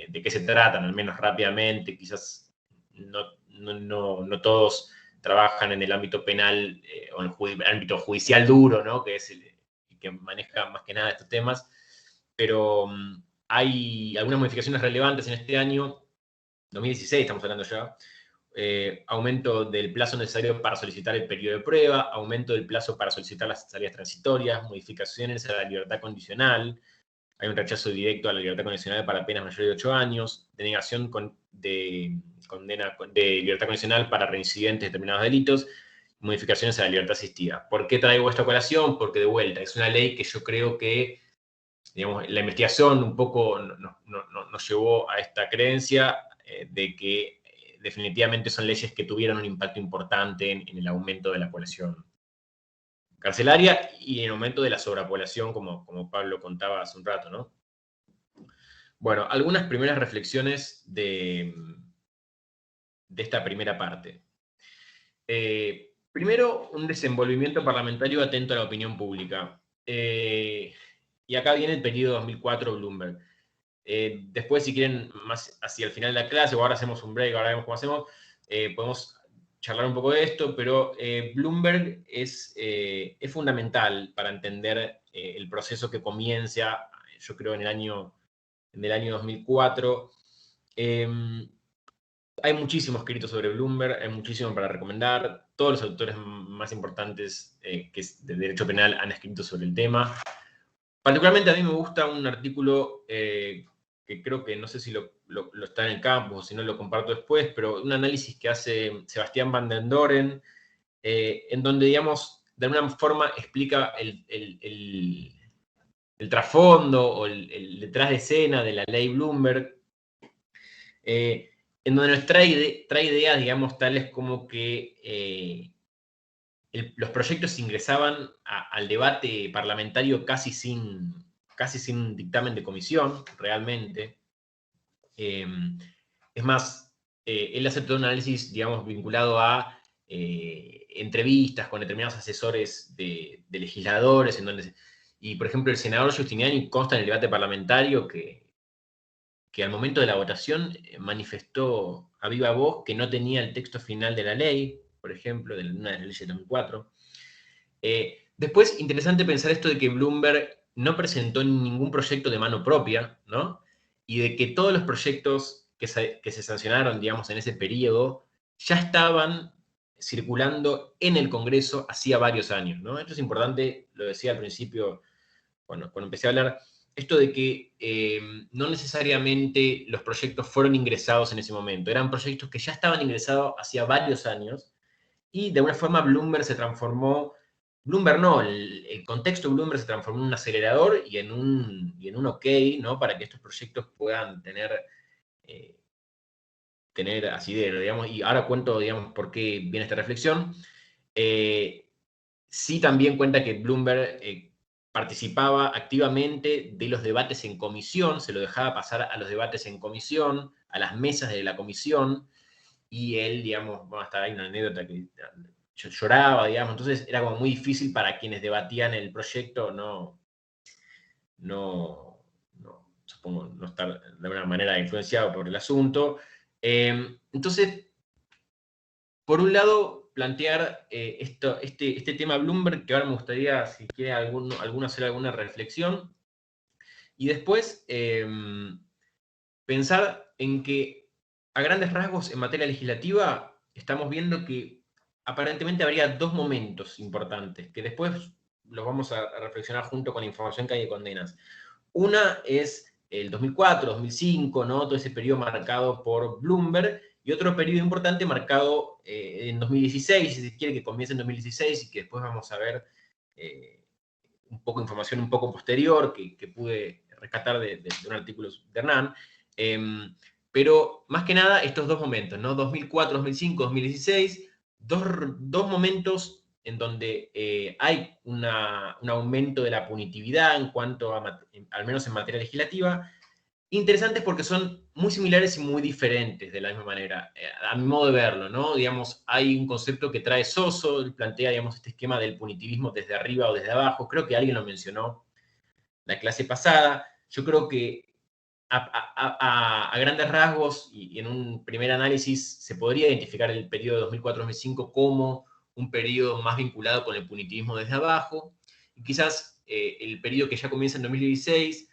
de qué se tratan, al menos rápidamente. Quizás no todos trabajan en el ámbito penal o en el ámbito judicial duro, ¿no? Que es el que maneja más que nada estos temas, pero hay algunas modificaciones relevantes en este año, 2016 estamos hablando ya. Aumento del plazo necesario para solicitar el periodo de prueba, aumento del plazo para solicitar las salidas transitorias, modificaciones a la libertad condicional, hay un rechazo directo a la libertad condicional para penas mayores de 8 años, denegación de libertad condicional para reincidentes de determinados delitos, modificaciones a la libertad asistida. ¿Por qué traigo esta colación? Porque de vuelta, es una ley que yo creo que, digamos, la investigación un poco nos llevó a esta creencia de que definitivamente son leyes que tuvieron un impacto importante en el aumento de la población carcelaria y en aumento de la sobrepoblación, como Pablo contaba hace un rato, ¿no? Bueno, algunas primeras reflexiones de esta primera parte. Primero, un desenvolvimiento parlamentario atento a la opinión pública. Y acá viene el periodo 2004 Bloomberg. Después, si quieren, más hacia el final de la clase, o ahora hacemos un break, ahora vemos cómo hacemos, podemos charlar un poco de esto, pero Bloomberg es fundamental para entender el proceso que comienza, yo creo, en el año 2004. Hay muchísimos escritos sobre Bloomberg, hay muchísimo para recomendar. Todos los autores más importantes que es de derecho penal han escrito sobre el tema. Particularmente a mí me gusta un artículo que creo que no sé si lo está en el campus o si no lo comparto después, pero un análisis que hace Sebastián van den Doren, en donde, digamos, de alguna forma explica el trasfondo o el detrás de escena de la ley Bloomberg, en donde nos trae ideas, digamos, tales como que los proyectos ingresaban al debate parlamentario casi sin dictamen de comisión, realmente. Es más, él hace todo un análisis, digamos, vinculado a entrevistas con determinados asesores de legisladores, y por ejemplo el senador Giustiniani consta en el debate parlamentario que al momento de la votación manifestó a viva voz que no tenía el texto final de la ley, por ejemplo, de una de las leyes de 2004. Después, interesante pensar esto de que Bloomberg no presentó ningún proyecto de mano propia, ¿no? Y de que todos los proyectos que se sancionaron, digamos, en ese periodo, ya estaban circulando en el Congreso hacía varios años, ¿no? Esto es importante, lo decía al principio, cuando empecé a hablar, esto de que no necesariamente los proyectos fueron ingresados en ese momento, eran proyectos que ya estaban ingresados hacía varios años, y de alguna forma Bloomberg se transformó, Bloomberg no, el contexto de Bloomberg se transformó en un acelerador y en un ok, ¿no? Para que estos proyectos puedan tener asidero, digamos, y ahora cuento, digamos, por qué viene esta reflexión. Sí también cuenta que Bloomberg participaba activamente de los debates en comisión, se lo dejaba pasar a los debates en comisión, a las mesas de la comisión, y él, digamos, bueno, hasta hay una anécdota que lloraba, digamos, entonces era como muy difícil para quienes debatían el proyecto supongo, no estar de alguna manera influenciado por el asunto. Entonces, por un lado, plantear este tema Bloomberg, que ahora me gustaría, si quiere alguno hacer alguna reflexión, y después pensar en que a grandes rasgos en materia legislativa estamos viendo que aparentemente habría dos momentos importantes, que después los vamos a reflexionar junto con la información que hay de condenas. Una es el 2004, 2005, ¿no? Todo ese periodo marcado por Bloomberg, y otro periodo importante marcado en 2016, si se quiere, que comienza en 2016 y que después vamos a ver un poco de información un poco posterior que pude rescatar de un artículo de Hernán. Pero más que nada estos dos momentos, ¿no? 2004, 2005, 2016, dos momentos en donde hay un aumento de la punitividad en cuanto a, al menos en materia legislativa, interesantes porque son muy similares y muy diferentes de la misma manera, a mi modo de verlo, ¿no? Digamos, hay un concepto que trae Soso, él plantea, digamos, este esquema del punitivismo desde arriba o desde abajo, creo que alguien lo mencionó la clase pasada, yo creo que a grandes rasgos y en un primer análisis se podría identificar el periodo de 2004-2005 como un periodo más vinculado con el punitivismo desde abajo, y quizás el periodo que ya comienza en 2016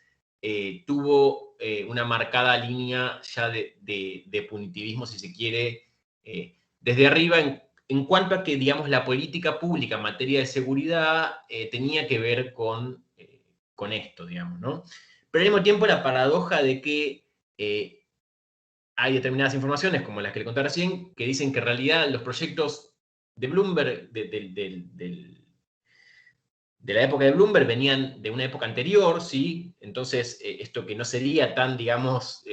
tuvo una marcada línea ya de punitivismo, si se quiere, desde arriba en cuanto a que, digamos, la política pública en materia de seguridad tenía que ver con esto, digamos, ¿no? Pero al mismo tiempo la paradoja de que hay determinadas informaciones, como las que le conté recién, que dicen que en realidad los proyectos de Bloomberg, de la época de Bloomberg, venían de una época anterior, ¿sí? Entonces, esto que no sería tan, digamos,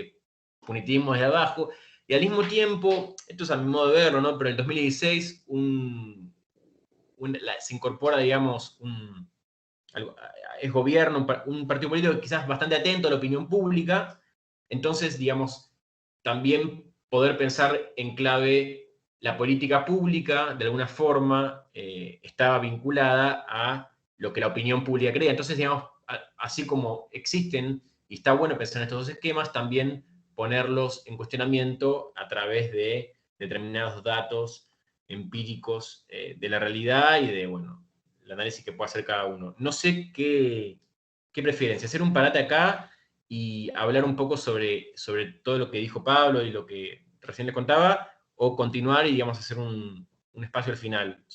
punitivismo desde abajo, y al mismo tiempo, esto es a mi modo de verlo, ¿no? Pero en el 2016 se incorpora, digamos, es gobierno, un partido político quizás bastante atento a la opinión pública, entonces, digamos, también poder pensar en clave la política pública, de alguna forma, estaba vinculada a lo que la opinión pública cree. Entonces, digamos, así como existen, y está bueno pensar en estos dos esquemas, también ponerlos en cuestionamiento a través de determinados datos empíricos de la realidad y de, bueno, el análisis que pueda hacer cada uno. No sé qué prefieren, si hacer un parate acá y hablar un poco sobre todo lo que dijo Pablo y lo que recién les contaba, o continuar y, digamos, hacer un espacio al final.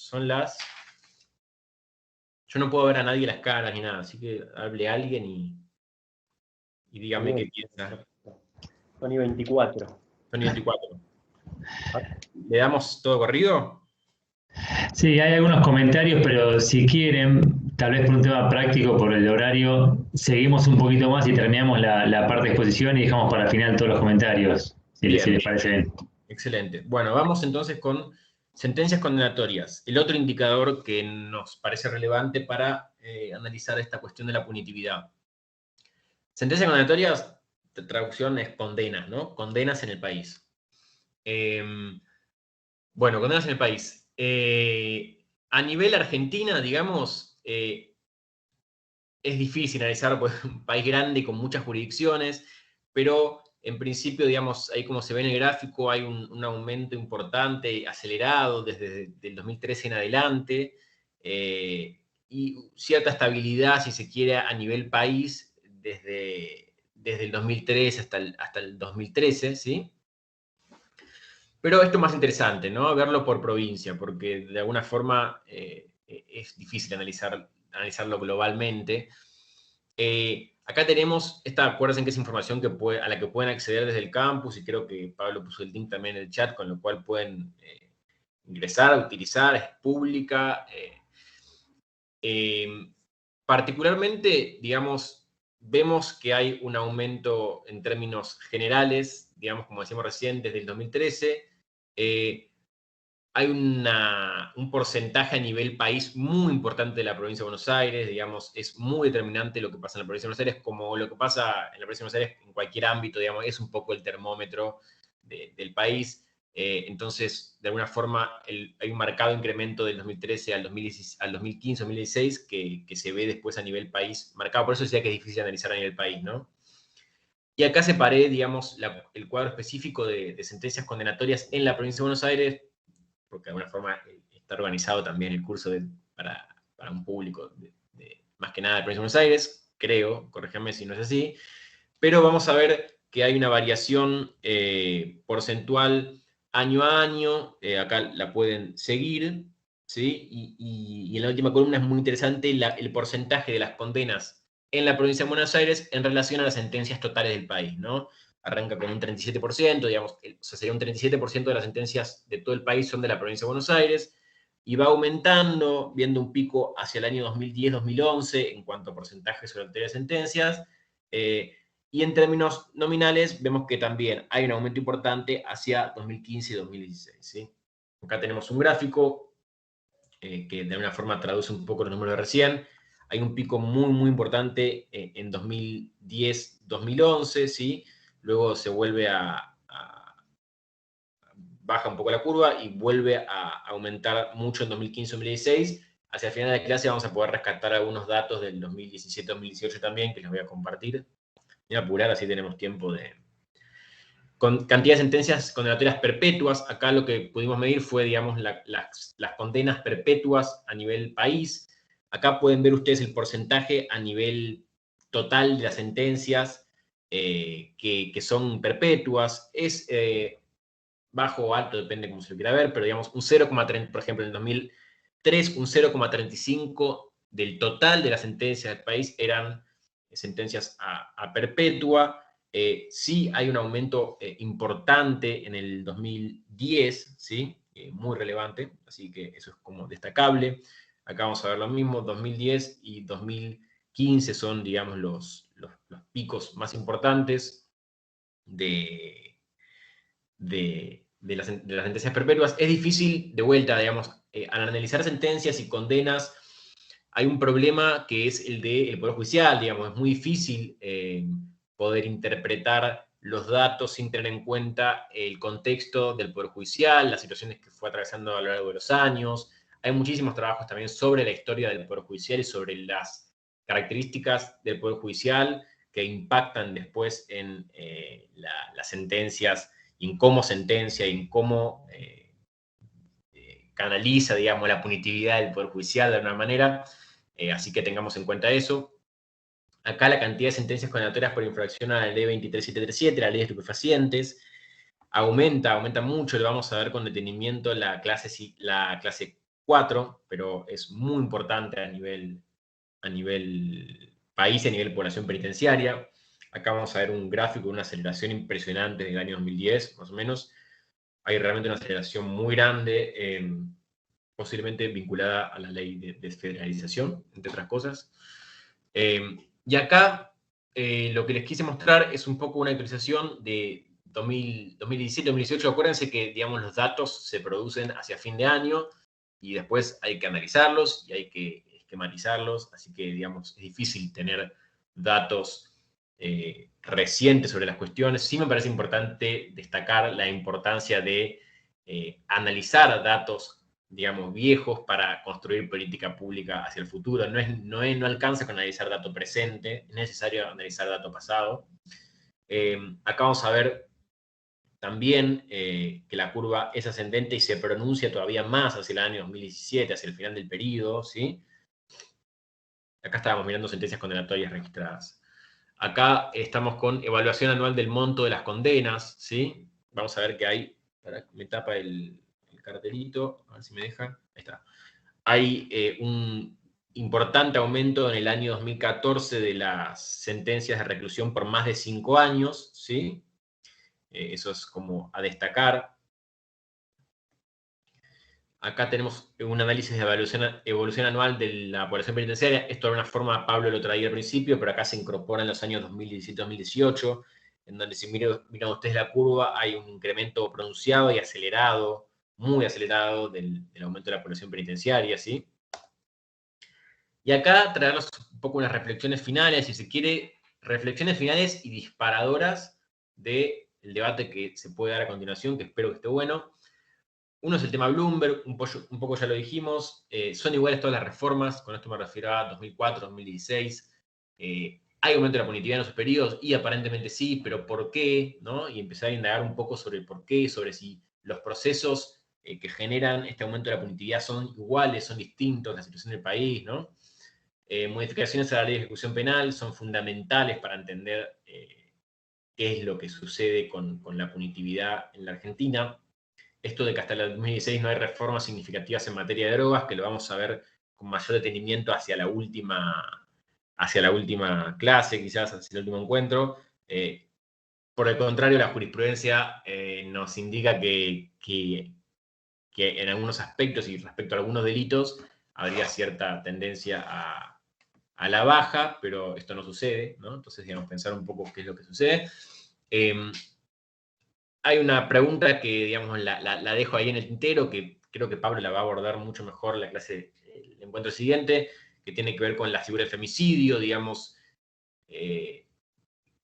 Yo no puedo ver a nadie las caras ni nada, así que hable a alguien y dígame qué piensa. Tony 24. Tony 24. ¿Le damos todo corrido? Sí, hay algunos comentarios, pero si quieren, tal vez por un tema práctico, por el horario, seguimos un poquito más y terminamos la parte de exposición y dejamos para el final todos los comentarios, si les parece bien. Excelente. Bueno, vamos entonces con sentencias condenatorias, el otro indicador que nos parece relevante para analizar esta cuestión de la punitividad. Sentencias condenatorias, traducción es condenas, ¿no? Condenas en el país. Bueno, condenas en el país. A nivel Argentina, digamos, es difícil analizar, pues, un país grande con muchas jurisdicciones, pero en principio, digamos, ahí como se ve en el gráfico, hay un aumento importante, acelerado desde el 2013 en adelante, y cierta estabilidad, si se quiere, a nivel país desde el 2003 hasta el 2013, ¿sí? Pero esto es más interesante, ¿no? Verlo por provincia, porque de alguna forma es difícil analizarlo globalmente. Acá tenemos, acuérdense que es información a la que pueden acceder desde el campus, y creo que Pablo puso el link también en el chat, con lo cual pueden ingresar, utilizar, es pública. Particularmente, digamos, vemos que hay un aumento en términos generales, digamos, como decíamos recién, desde el 2013. Hay un porcentaje a nivel país muy importante de la provincia de Buenos Aires, digamos, es muy determinante lo que pasa en la provincia de Buenos Aires, como lo que pasa en la provincia de Buenos Aires en cualquier ámbito, digamos, es un poco el termómetro del país. Entonces, de alguna forma, hay un marcado incremento del 2013 al 2015, 2016, que se ve después a nivel país marcado. Por eso decía que es difícil analizar a nivel país, ¿no? Y acá separé, digamos, el cuadro específico de sentencias condenatorias en la provincia de Buenos Aires, porque de alguna forma está organizado también el curso para un público más que nada de la provincia de Buenos Aires, creo, corríjanme si no es así, pero vamos a ver que hay una variación porcentual año a año, acá la pueden seguir, ¿sí? Y en la última columna es muy interesante el porcentaje de las condenas en la provincia de Buenos Aires en relación a las sentencias totales del país, ¿no? Arranca con un 37%, digamos, o sea, sería un 37% de las sentencias de todo el país son de la provincia de Buenos Aires, y va aumentando, viendo un pico hacia el año 2010-2011 en cuanto a porcentaje sobre de sentencias, y en términos nominales vemos que también hay un aumento importante hacia 2015 y 2016. ¿Sí? Acá tenemos un gráfico que de alguna forma traduce un poco los números de recién. Hay un pico muy, muy importante en 2010-2011, ¿sí? Luego se vuelve baja un poco la curva y vuelve a aumentar mucho en 2015-2016. Hacia el final de la clase vamos a poder rescatar algunos datos del 2017-2018 también, que les voy a compartir. Voy a apurar, así tenemos tiempo de... Con cantidad de sentencias condenatorias perpetuas, acá lo que pudimos medir fue, digamos, las condenas perpetuas a nivel país. Acá pueden ver ustedes el porcentaje a nivel total de las sentencias que son perpetuas. Es bajo o alto, depende cómo se lo quiera ver, pero digamos un 0,30, por ejemplo, en el 2003, un 0,35 del total de las sentencias del país eran sentencias a perpetua. Sí hay un aumento importante en el 2010, ¿sí? Muy relevante, así que eso es como destacable. Acá vamos a ver lo mismo, 2010 y 2015 son, digamos, los picos más importantes de las sentencias perpetuas. Es difícil, de vuelta, digamos, al analizar sentencias y condenas, hay un problema que es el del Poder Judicial, digamos, es muy difícil poder interpretar los datos sin tener en cuenta el contexto del Poder Judicial, las situaciones que fue atravesando a lo largo de los años. Hay muchísimos trabajos también sobre la historia del Poder Judicial y sobre las características del Poder Judicial que impactan después en las sentencias, en cómo sentencia, en cómo canaliza, digamos, la punitividad del Poder Judicial de alguna manera. Así que tengamos en cuenta eso. Acá la cantidad de sentencias condenatorias por infracción a la ley 23737, la ley de estupefacientes, aumenta mucho. Lo vamos a ver con detenimiento la clase 4, pero es muy importante a nivel país y a nivel población penitenciaria. Acá vamos a ver un gráfico de una aceleración impresionante del año 2010, más o menos. Hay realmente una aceleración muy grande, posiblemente vinculada a la ley de desfederalización, entre otras cosas. Y acá lo que les quise mostrar es un poco una actualización de 2017-2018. Acuérdense que, digamos, los datos se producen hacia fin de año y después hay que analizarlos y hay que esquematizarlos, así que, digamos, es difícil tener datos recientes sobre las cuestiones. Sí me parece importante destacar la importancia de analizar datos, digamos, viejos para construir política pública hacia el futuro. No alcanza con analizar dato presente, es necesario analizar dato pasado. Acá vamos a ver también que la curva es ascendente y se pronuncia todavía más hacia el año 2017, hacia el final del periodo, ¿sí? Acá estábamos mirando sentencias condenatorias registradas. Acá estamos con evaluación anual del monto de las condenas, ¿sí? Vamos a ver que hay, me tapa el cartelito, a ver si me dejan, ahí está. Hay un importante aumento en el año 2014 de las sentencias de reclusión por más de 5 años, ¿sí? Eso es como a destacar. Acá tenemos un análisis de evolución anual de la población penitenciaria. Esto de alguna forma Pablo lo traía al principio, pero acá se incorpora en los años 2017-2018, en donde si miran ustedes la curva, hay un incremento pronunciado y acelerado, muy acelerado del aumento de la población penitenciaria, ¿sí? Y acá traerles un poco unas reflexiones finales, si se quiere, reflexiones finales y disparadoras del debate que se puede dar a continuación, que espero que esté bueno. Uno es el tema Bloomberg, un poco ya lo dijimos, son iguales todas las reformas, con esto me refiero a 2004, 2016. ¿Hay aumento de la punitividad en esos periodos? Y aparentemente sí, pero ¿por qué? ¿No? Y empezar a indagar un poco sobre el por qué, sobre si los procesos que generan este aumento de la punitividad son iguales, son distintos, la situación del país, ¿no? Modificaciones a la ley de ejecución penal son fundamentales para entender qué es lo que sucede con la punitividad en la Argentina. Esto de que hasta el 2016 no hay reformas significativas en materia de drogas, que lo vamos a ver con mayor detenimiento hacia la última clase, quizás hacia el último encuentro. Por el contrario, la jurisprudencia nos indica que que en algunos aspectos y respecto a algunos delitos habría cierta tendencia a la baja, pero esto no sucede, ¿no? Entonces, digamos, pensar un poco qué es lo que sucede. Hay una pregunta que, digamos, la dejo ahí en el tintero, que creo que Pablo la va a abordar mucho mejor en la clase, el encuentro siguiente, que tiene que ver con la figura del femicidio, digamos, que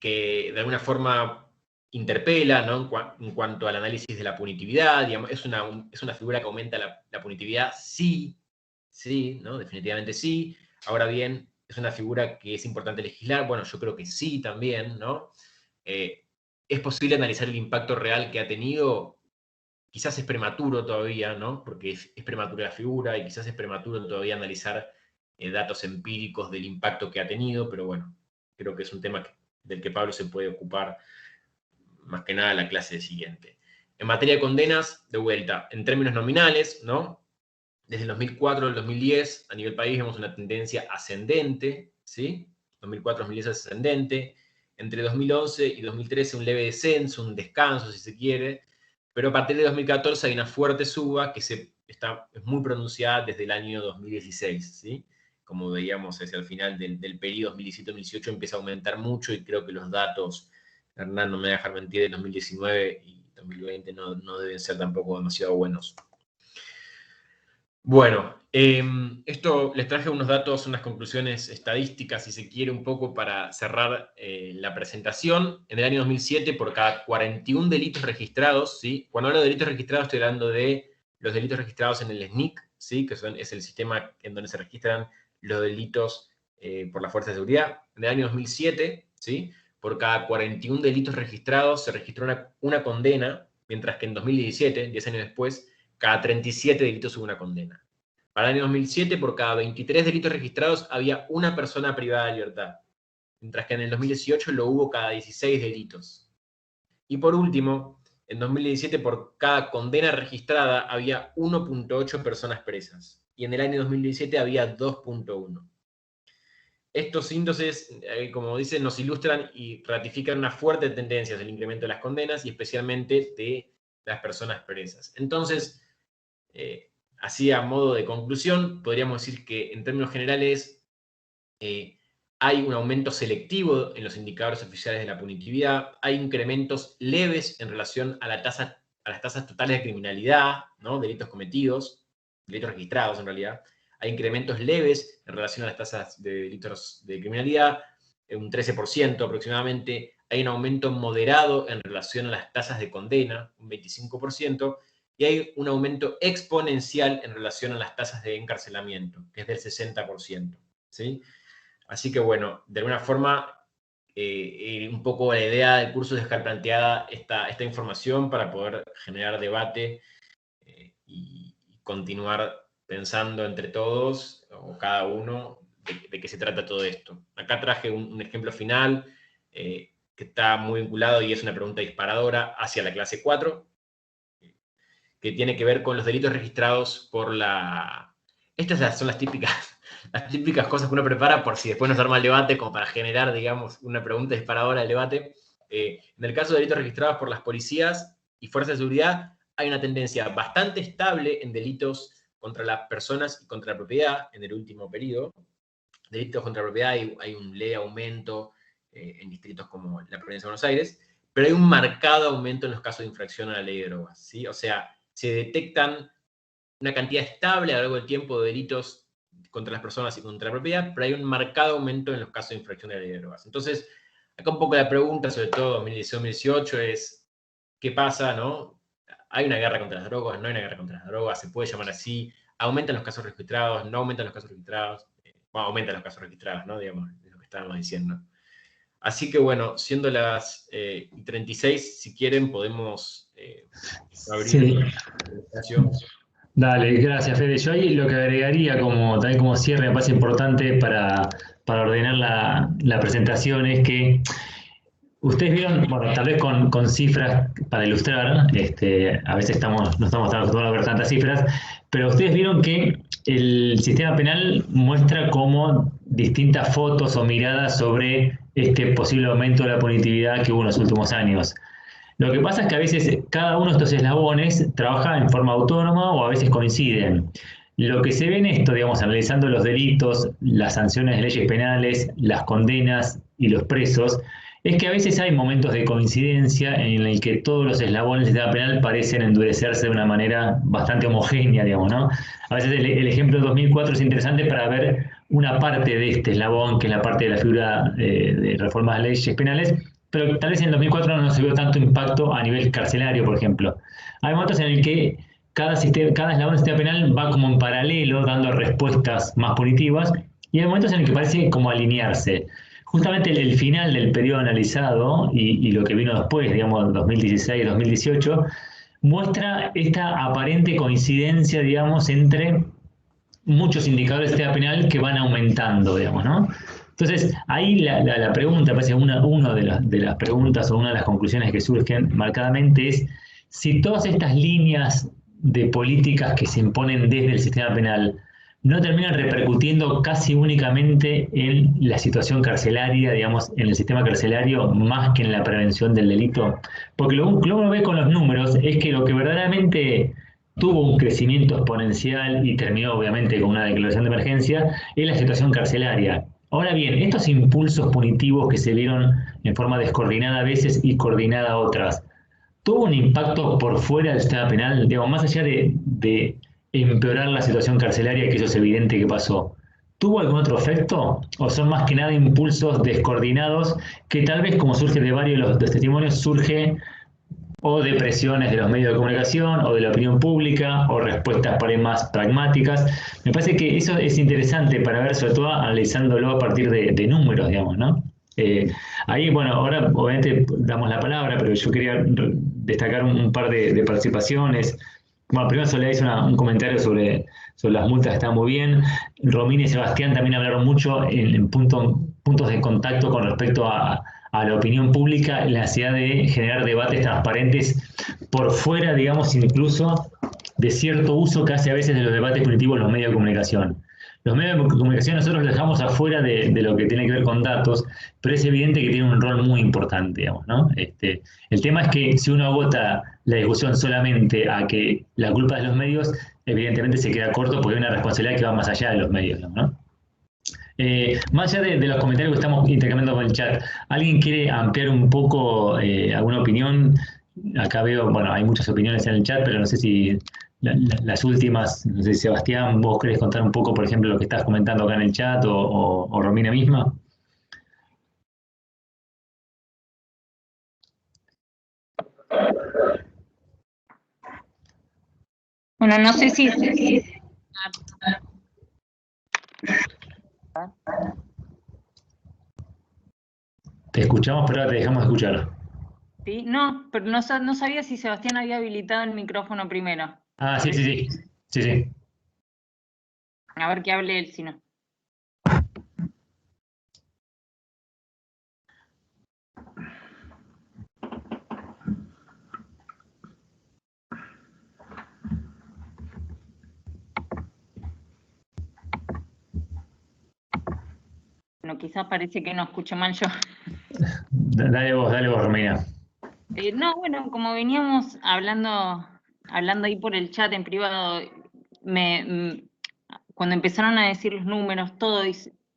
de alguna forma interpela, ¿no? En cuanto al análisis de la punitividad, digamos, es una figura que aumenta la punitividad, sí, ¿no? Definitivamente sí. Ahora bien, ¿es una figura que es importante legislar? Bueno, yo creo que sí también, ¿no? ¿Es posible analizar el impacto real que ha tenido? Quizás es prematuro todavía, ¿no? Porque es prematura la figura y quizás es prematuro todavía analizar datos empíricos del impacto que ha tenido, pero bueno, creo que es un tema del que Pablo se puede ocupar más que nada en la clase siguiente. En materia de condenas, de vuelta, en términos nominales, ¿no? Desde el 2004 al 2010, a nivel país, vemos una tendencia ascendente, ¿sí? 2004-2010 ascendente. Entre 2011 y 2013 un leve descenso, un descanso, si se quiere. Pero a partir de 2014 hay una fuerte suba que es muy pronunciada desde el año 2016, ¿sí? Como veíamos hacia el final del periodo 2017-2018 empieza a aumentar mucho y creo que los datos, Hernán no me va a dejar mentir, de 2019 y 2020 no deben ser tampoco demasiado buenos. Bueno, esto les traje unos datos, unas conclusiones estadísticas, si se quiere, un poco para cerrar la presentación. En el año 2007, por cada 41 delitos registrados, ¿sí? Cuando hablo de delitos registrados, estoy hablando de los delitos registrados en el SNIC, ¿sí? Que es el sistema en donde se registran los delitos por la Fuerza de Seguridad. En el año 2007, ¿sí? Por cada 41 delitos registrados se registró una condena, mientras que en 2017, 10 años después, cada 37 delitos hubo una condena. Para el año 2007, por cada 23 delitos registrados, había una persona privada de libertad, mientras que en el 2018 lo hubo cada 16 delitos. Y por último, en 2017, por cada condena registrada, había 1.8 personas presas, y en el año 2017 había 2.1. Estos índices, como dicen, nos ilustran y ratifican una fuerte tendencia del incremento de las condenas y especialmente de las personas presas. Entonces, así a modo de conclusión, podríamos decir que en términos generales hay un aumento selectivo en los indicadores oficiales de la punitividad, hay incrementos leves en relación a las tasas totales de criminalidad, ¿no? Delitos cometidos, delitos registrados en realidad, hay incrementos leves en relación a las tasas de delitos de criminalidad, un 13% aproximadamente, hay un aumento moderado en relación a las tasas de condena, un 25%, y hay un aumento exponencial en relación a las tasas de encarcelamiento, que es del 60%, ¿sí? Así que bueno, de alguna forma, un poco la idea del curso es dejar planteada esta información para poder generar debate y continuar pensando entre todos, o cada uno, de qué se trata todo esto. Acá traje un ejemplo final que está muy vinculado y es una pregunta disparadora hacia la clase 4, que tiene que ver con los delitos registrados por la... Estas son las típicas cosas que uno prepara por si después nos arma el debate, como para generar, digamos, una pregunta disparadora del debate. En el caso de delitos registrados por las policías y fuerzas de seguridad, hay una tendencia bastante estable en delitos contra las personas y contra la propiedad en el último periodo. Delitos contra la propiedad hay un leve aumento en distritos como la provincia de Buenos Aires, pero hay un marcado aumento en los casos de infracción a la ley de drogas, ¿sí? O sea, se detectan una cantidad estable a lo largo del tiempo de delitos contra las personas y contra la propiedad, pero hay un marcado aumento en los casos de infracción de la ley de drogas. Entonces, acá un poco la pregunta, sobre todo 2018-2018, es ¿qué pasa, no? ¿Hay una guerra contra las drogas? ¿No hay una guerra contra las drogas? ¿Se puede llamar así? ¿Aumentan los casos registrados? ¿No aumentan los casos registrados? Bueno, aumentan los casos registrados, ¿no? Digamos, es lo que estábamos diciendo. Así que bueno, siendo las 36, si quieren podemos abrir la presentación. Dale, gracias Fede. Yo ahí lo que agregaría también como cierre, me parece importante para ordenar la presentación, es que ustedes vieron, bueno, tal vez con cifras para ilustrar, a veces no estamos acostumbrados a ver tantas cifras, pero ustedes vieron que el sistema penal muestra como distintas fotos o miradas sobre este posible aumento de la punitividad que hubo en los últimos años. Lo que pasa es que a veces cada uno de estos eslabones trabaja en forma autónoma o a veces coinciden. Lo que se ve en esto, digamos, analizando los delitos, las sanciones de leyes penales, las condenas y los presos, es que a veces hay momentos de coincidencia en el que todos los eslabones del sistema penal parecen endurecerse de una manera bastante homogénea, digamos, ¿no? A veces el ejemplo de 2004 es interesante para ver una parte de este eslabón, que es la parte de la figura de reformas de leyes penales, pero tal vez en el 2004 no se vio tanto impacto a nivel carcelario, por ejemplo. Hay momentos en el que cada eslabón del sistema penal va como en paralelo, dando respuestas más punitivas, y hay momentos en el que parece como alinearse. Justamente el final del periodo analizado y lo que vino después, digamos, 2016-2018, muestra esta aparente coincidencia, digamos, entre muchos indicadores del sistema penal que van aumentando, digamos, ¿no? Entonces, ahí la pregunta, parece una de las preguntas o una de las conclusiones que surgen marcadamente es si todas estas líneas de políticas que se imponen desde el sistema penal no terminan repercutiendo casi únicamente en la situación carcelaria, digamos, en el sistema carcelario, más que en la prevención del delito. Porque lo que uno ve con los números es que lo que verdaderamente tuvo un crecimiento exponencial y terminó obviamente con una declaración de emergencia es la situación carcelaria. Ahora bien, estos impulsos punitivos que se vieron en forma descoordinada a veces y coordinada a otras, ¿tuvo un impacto por fuera del sistema penal? Digamos, más allá de empeorar la situación carcelaria, que eso es evidente que pasó, ¿tuvo algún otro efecto? ¿O son más que nada impulsos descoordinados que tal vez, como surge de varios de los testimonios, surge o de presiones de los medios de comunicación o de la opinión pública o respuestas por ahí más pragmáticas? Me parece que eso es interesante para ver, sobre todo analizándolo a partir de números, digamos, ¿no? Ahí, bueno, ahora obviamente damos la palabra, pero yo quería destacar un par de participaciones. Bueno, primero Soledad hizo un comentario sobre las multas, que está muy bien. Romina y Sebastián también hablaron mucho en puntos de contacto con respecto a la opinión pública, la necesidad de generar debates transparentes por fuera, digamos, incluso de cierto uso que hace a veces de los debates punitivos los medios de comunicación. Los medios de comunicación nosotros los dejamos afuera de lo que tiene que ver con datos, pero es evidente que tienen un rol muy importante, digamos, ¿no? El tema es que si uno agota la discusión solamente a que la culpa es de los medios, evidentemente se queda corto porque hay una responsabilidad que va más allá de los medios, ¿no? Más allá de los comentarios que estamos intercambiando con el chat, ¿alguien quiere ampliar un poco alguna opinión? Acá veo, bueno, hay muchas opiniones en el chat, pero no sé si las últimas, no sé si Sebastián, vos querés contar un poco, por ejemplo, lo que estás comentando acá en el chat o Romina misma. Bueno, no sé si... Te escuchamos, pero ahora te dejamos de escuchar. ¿Sí? No, pero no sabía si Sebastián había habilitado el micrófono primero. Ah, sí. A ver que hable él, si no. Bueno, quizás parece que no escucho mal yo. Dale vos, Romina. No, bueno, como veníamos hablando ahí por el chat en privado, cuando empezaron a decir los números, todo,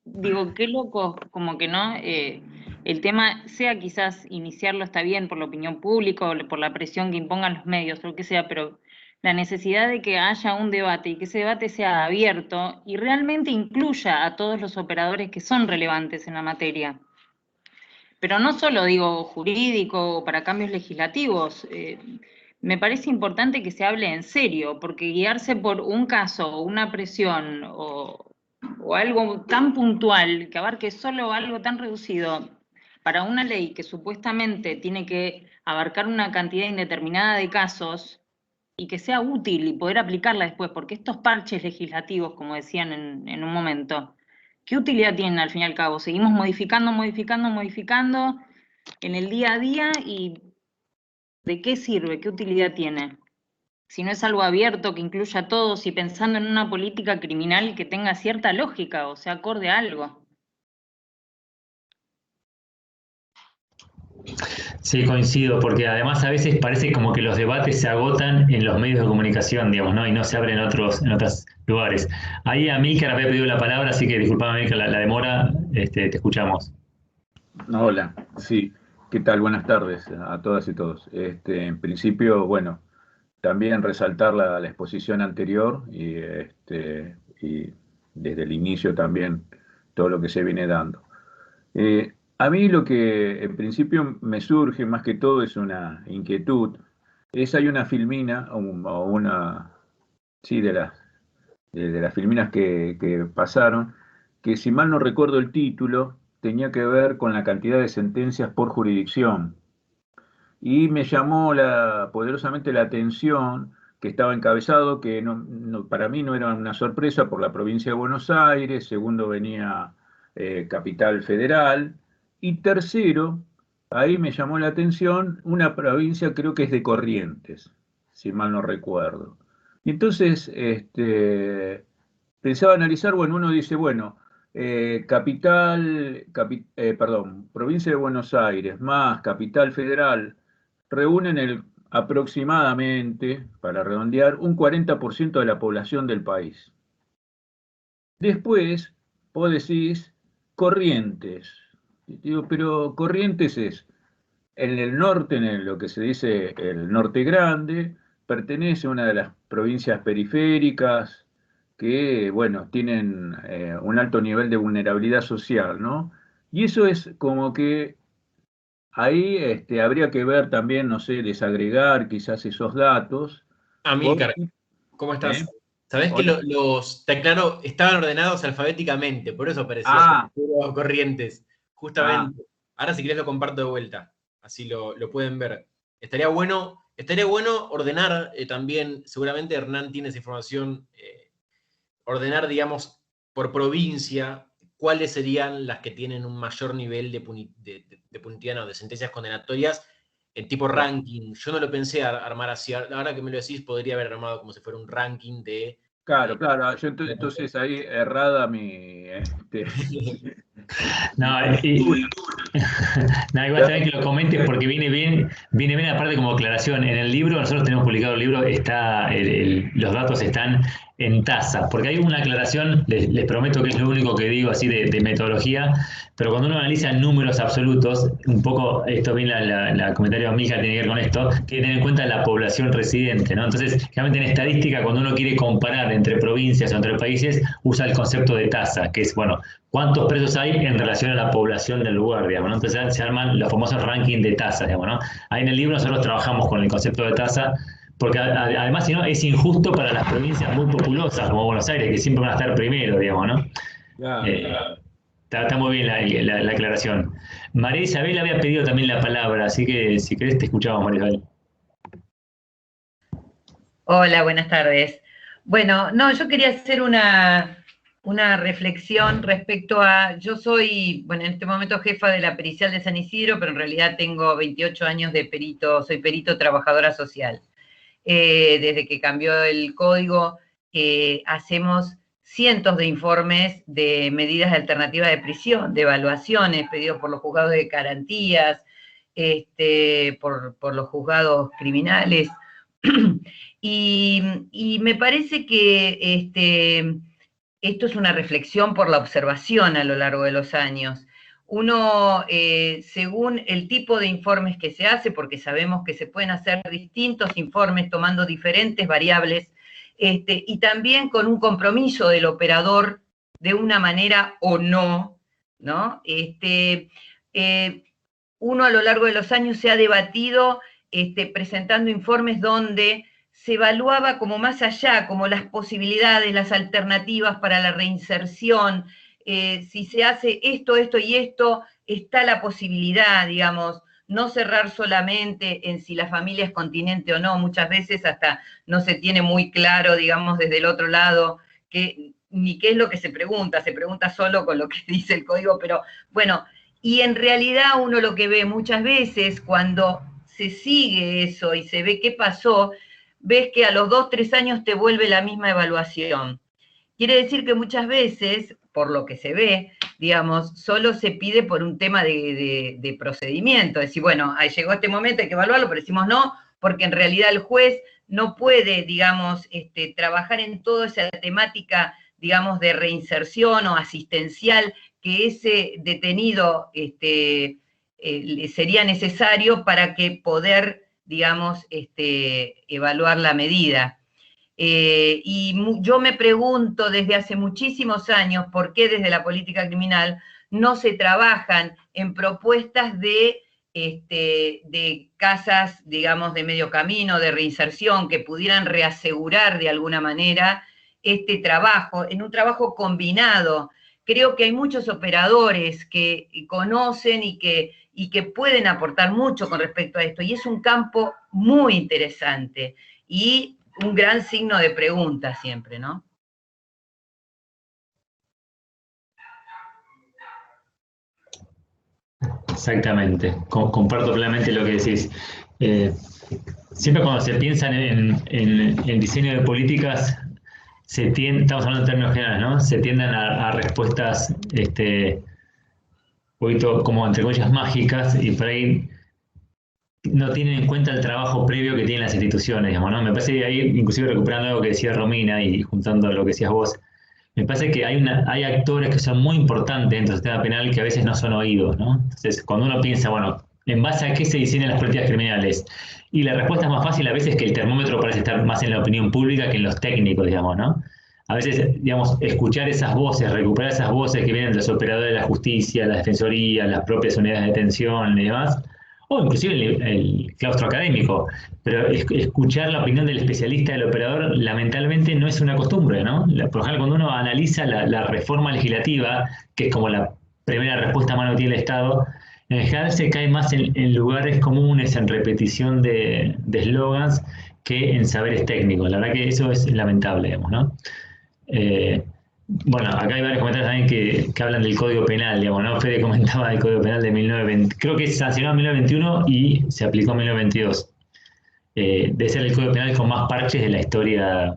digo, qué loco, como que no, el tema sea quizás iniciarlo está bien por la opinión pública o por la presión que impongan los medios o lo que sea, pero la necesidad de que haya un debate y que ese debate sea abierto y realmente incluya a todos los operadores que son relevantes en la materia. Pero no solo digo jurídico o para cambios legislativos, me parece importante que se hable en serio, porque guiarse por un caso o una presión o algo tan puntual que abarque solo algo tan reducido para una ley que supuestamente tiene que abarcar una cantidad indeterminada de casos y que sea útil y poder aplicarla después, porque estos parches legislativos, como decían en un momento, ¿qué utilidad tienen al fin y al cabo? Seguimos modificando en el día a día y ¿de qué sirve? ¿Qué utilidad tiene? Si no es algo abierto que incluya a todos y pensando en una política criminal que tenga cierta lógica, o sea, acorde a algo. Sí, coincido, porque además a veces parece como que los debates se agotan en los medios de comunicación, digamos, ¿no? Y no se abren en otros lugares. Ahí Amílcar había pedido la palabra, así que disculpame, Amílcar, la demora, te escuchamos. Hola, sí, ¿qué tal? Buenas tardes a todas y todos. En principio, bueno, también resaltar la exposición anterior y desde el inicio también todo lo que se viene dando. A mí lo que en principio me surge más que todo es una inquietud. Hay una filmina o una, sí, de las filminas que pasaron, que si mal no recuerdo el título, tenía que ver con la cantidad de sentencias por jurisdicción. Y me llamó poderosamente la atención que estaba encabezado, que para mí no era una sorpresa por la provincia de Buenos Aires, segundo venía Capital Federal, y tercero, ahí me llamó la atención una provincia, creo que es de Corrientes, si mal no recuerdo. Y entonces pensaba analizar, bueno, uno dice, bueno, provincia de Buenos Aires más Capital Federal reúnen aproximadamente, para redondear, un 40% de la población del país. Después, vos decís Corrientes. Digo, pero Corrientes es en el norte, lo que se dice el norte grande, pertenece a una de las provincias periféricas que, bueno, tienen un alto nivel de vulnerabilidad social, ¿no? Y eso es como que ahí habría que ver también, no sé, desagregar quizás esos datos. Amílcar, ¿cómo ¿Eh? estás? Sabés que Hola. te aclaro, estaban ordenados alfabéticamente, por eso aparecía Ah, Corrientes, ah, justamente. Ahora si querés lo comparto de vuelta, así lo pueden ver. Estaría bueno ordenar también, seguramente Hernán tiene esa información, ordenar, digamos, por provincia, cuáles serían las que tienen un mayor nivel de punitividad, no, de sentencias condenatorias en tipo ranking. Yo no lo pensé armar así. Ahora que me lo decís, podría haber armado como si fuera un ranking de... claro, claro. Yo entonces ahí errada mi... mi No, postura. no, igual también que lo comentes porque viene bien aparte como aclaración. En el libro, nosotros tenemos publicado el libro, los datos están en tasa, porque hay una aclaración, les prometo que es lo único que digo así de metodología, pero cuando uno analiza números absolutos, un poco, esto viene la comentario de Mija, tiene que ver con esto, que tener en cuenta la población residente, ¿no? Entonces, realmente en estadística, cuando uno quiere comparar entre provincias o entre países, usa el concepto de tasa, que es, bueno, cuántos presos hay en relación a la población del lugar, digamos, ¿no? Entonces se arman los famosos rankings de tasas, digamos, ¿no? Ahí en el libro nosotros trabajamos con el concepto de tasa, porque además, si no, es injusto para las provincias muy populosas, como Buenos Aires, que siempre van a estar primero, digamos, ¿no? Claro. Está muy bien la aclaración. María Isabel había pedido también la palabra, así que si querés te escuchamos, María Isabel. Hola, buenas tardes. Bueno, no, yo quería hacer una reflexión respecto a, yo soy, bueno, en este momento jefa de la pericial de San Isidro, pero en realidad tengo 28 años de perito, soy perito trabajadora social. Desde que cambió el código, hacemos cientos de informes de medidas de alternativa de prisión, de evaluaciones pedidos por los juzgados de garantías, por los juzgados criminales. Y me parece que esto es una reflexión por la observación a lo largo de los años. Uno, según el tipo de informes que se hace, porque sabemos que se pueden hacer distintos informes tomando diferentes variables, y también con un compromiso del operador de una manera o no, ¿no? Uno a lo largo de los años se ha debatido presentando informes donde se evaluaba como más allá, como las posibilidades, las alternativas para la reinserción, si se hace esto, esto y esto, está la posibilidad, digamos, no cerrar solamente en si la familia es continente o no, muchas veces hasta no se tiene muy claro, digamos, desde el otro lado, ni qué es lo que se pregunta solo con lo que dice el código, pero bueno, y en realidad uno lo que ve muchas veces cuando se sigue eso y se ve qué pasó, ves que a los 2, 3 años te vuelve la misma evaluación. Quiere decir que muchas veces, por lo que se ve, digamos, solo se pide por un tema de procedimiento, es decir, bueno, ahí llegó este momento, hay que evaluarlo, pero decimos no, porque en realidad el juez no puede, digamos, trabajar en toda esa temática, digamos, de reinserción o asistencial que ese detenido sería necesario para que poder, digamos, evaluar la medida. Y yo me pregunto desde hace muchísimos años por qué desde la política criminal no se trabajan en propuestas de casas, digamos, de medio camino, de reinserción, que pudieran reasegurar de alguna manera este trabajo, en un trabajo combinado. Creo que hay muchos operadores que conocen y que pueden aportar mucho con respecto a esto, y es un campo muy interesante, y un gran signo de pregunta siempre, ¿no? Exactamente, comparto plenamente lo que decís. Siempre cuando se piensa en diseño de políticas, estamos hablando en términos generales, ¿no? Se tienden a respuestas un poquito como entre comillas mágicas, y por ahí no tienen en cuenta el trabajo previo que tienen las instituciones, digamos, ¿no? Me parece que ahí, inclusive recuperando algo que decía Romina y juntando lo que decías vos, me parece que hay actores que son muy importantes dentro del sistema penal que a veces no son oídos, ¿no? Entonces, cuando uno piensa, bueno, ¿en base a qué se diseñan las políticas criminales? Y la respuesta es más fácil a veces, que el termómetro parece estar más en la opinión pública que en los técnicos, digamos, ¿no? A veces, digamos, escuchar esas voces, recuperar esas voces que vienen de los operadores de la justicia, la defensoría, las propias unidades de detención y demás, o inclusive el claustro académico, pero escuchar la opinión del especialista, del operador, lamentablemente no es una costumbre, ¿no? Por ejemplo, cuando uno analiza la reforma legislativa, que es como la primera respuesta a mano que tiene el Estado, en general se cae más en lugares comunes, en repetición de eslogans, que en saberes técnicos. La verdad que eso es lamentable, digamos, ¿no? Bueno, acá hay varios comentarios también que hablan del Código Penal, digamos, ¿no? Fede comentaba el Código Penal de 1920, creo que es sancionado en 1921 y se aplicó en 1922. Debe ser el Código Penal con más parches de la historia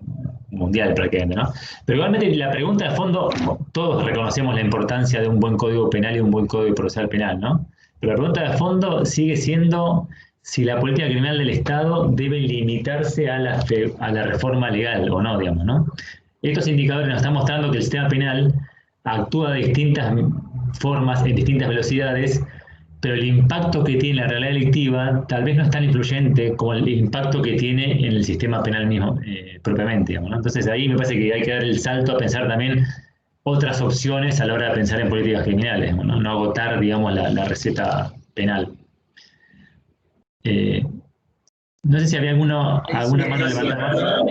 mundial prácticamente, ¿no? Pero igualmente la pregunta de fondo, todos reconocemos la importancia de un buen Código Penal y un buen Código Procesal Penal, ¿no? Pero la pregunta de fondo sigue siendo si la política criminal del Estado debe limitarse a la reforma legal o no, digamos, ¿no? Estos indicadores nos están mostrando que el sistema penal actúa de distintas formas, en distintas velocidades, pero el impacto que tiene la realidad delictiva tal vez no es tan influyente como el impacto que tiene en el sistema penal mismo, propiamente, digamos, ¿no? Entonces ahí me parece que hay que dar el salto a pensar también otras opciones a la hora de pensar en políticas criminales, ¿no? No agotar, digamos, la receta penal. No sé si había alguna mano levantada.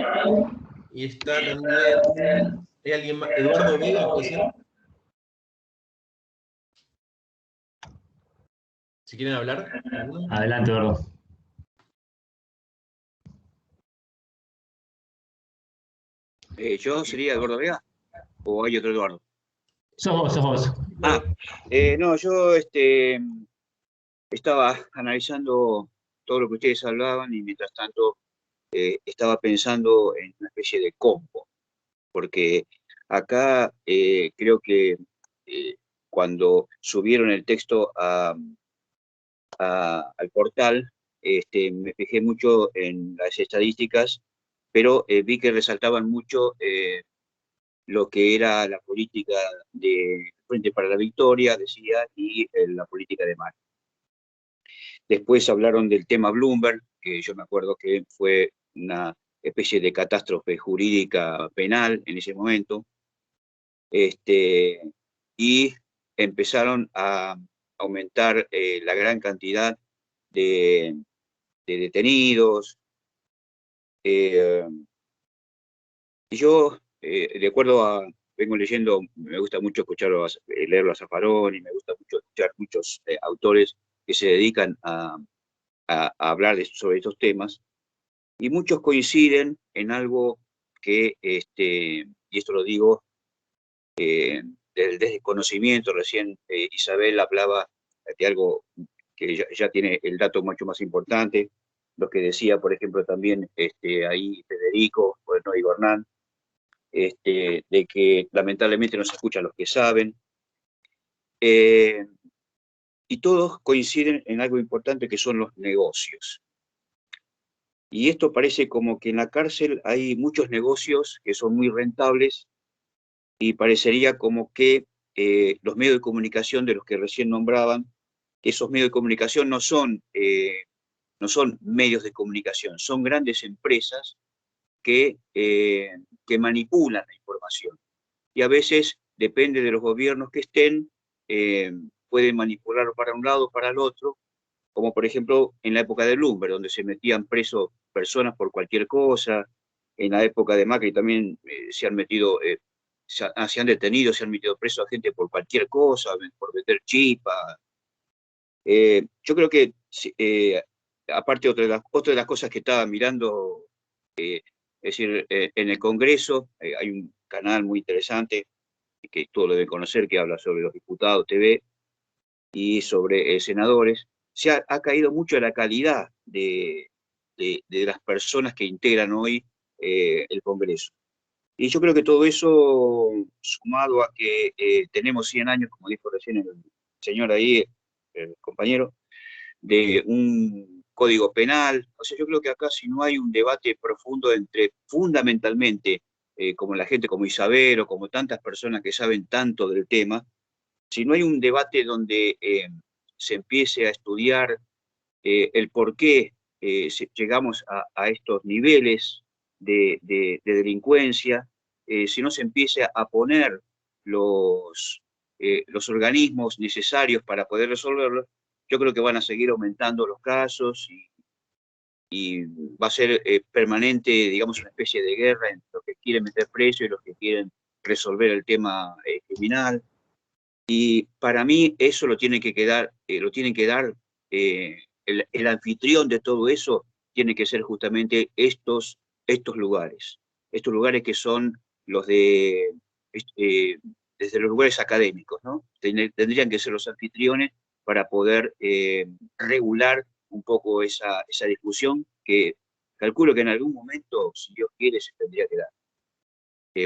Y está también, ¿hay alguien más? Eduardo Vega, ¿puede ser? Si quieren hablar. Adelante, Eduardo. ¿Yo sería Eduardo Vega? ¿O hay otro Eduardo? Sos vos. Ah, no, yo estaba analizando todo lo que ustedes hablaban y mientras tanto estaba pensando en una especie de combo, porque acá creo que cuando subieron el texto al portal, me fijé mucho en las estadísticas, pero vi que resaltaban mucho lo que era la política de Frente para la Victoria, decía, y la política de Macri. Después hablaron del tema Bloomberg, que yo me acuerdo que fue una especie de catástrofe jurídica penal en ese momento, y empezaron a aumentar la gran cantidad de detenidos. Y yo, de acuerdo a, vengo leyendo, me gusta mucho leerlo a Zaffaroni, y me gusta mucho escuchar muchos autores que se dedican a hablar sobre estos temas, y muchos coinciden en algo que, y esto lo digo del desconocimiento. Recién Isabel hablaba de algo que ya tiene el dato mucho más importante, lo que decía, por ejemplo, también ahí Federico, pues no digo Hernán, de que lamentablemente no se escuchan los que saben. y todos coinciden en algo importante que son los negocios. Y esto parece como que en la cárcel hay muchos negocios que son muy rentables y parecería como que los medios de comunicación de los que recién nombraban, esos medios de comunicación no son medios de comunicación, son grandes empresas que manipulan la información. Y a veces, depende de los gobiernos que estén, pueden manipularlo para un lado o para el otro, como por ejemplo en la época de Bloomberg, donde se metían presos personas por cualquier cosa. En la época de Macri también se han detenido, se han metido presos a gente por cualquier cosa, por vender chipa. Yo creo que, aparte otra de las cosas que estaba mirando, es decir, en el Congreso hay un canal muy interesante, que todo lo debe conocer, que habla sobre los diputados TV y sobre senadores. Ha caído mucho la calidad de las personas que integran hoy el Congreso. Y yo creo que todo eso, sumado a que tenemos 100 años, como dijo recién el señor ahí, el compañero, de un código penal. O sea, yo creo que acá, si no hay un debate profundo entre, fundamentalmente, como la gente como Isabel o como tantas personas que saben tanto del tema, si no hay un debate donde se empiece a estudiar el por qué llegamos a estos niveles de delincuencia, si no se empiece a poner los organismos necesarios para poder resolverlo, yo creo que van a seguir aumentando los casos y va a ser permanente, digamos, una especie de guerra entre los que quieren meter preso y los que quieren resolver el tema criminal. Y para mí eso lo tienen que dar el anfitrión de todo eso, tiene que ser justamente estos lugares que son los desde los lugares académicos, ¿no? Tendrían que ser los anfitriones para poder regular un poco esa discusión que calculo que en algún momento, si Dios quiere, se tendría que dar.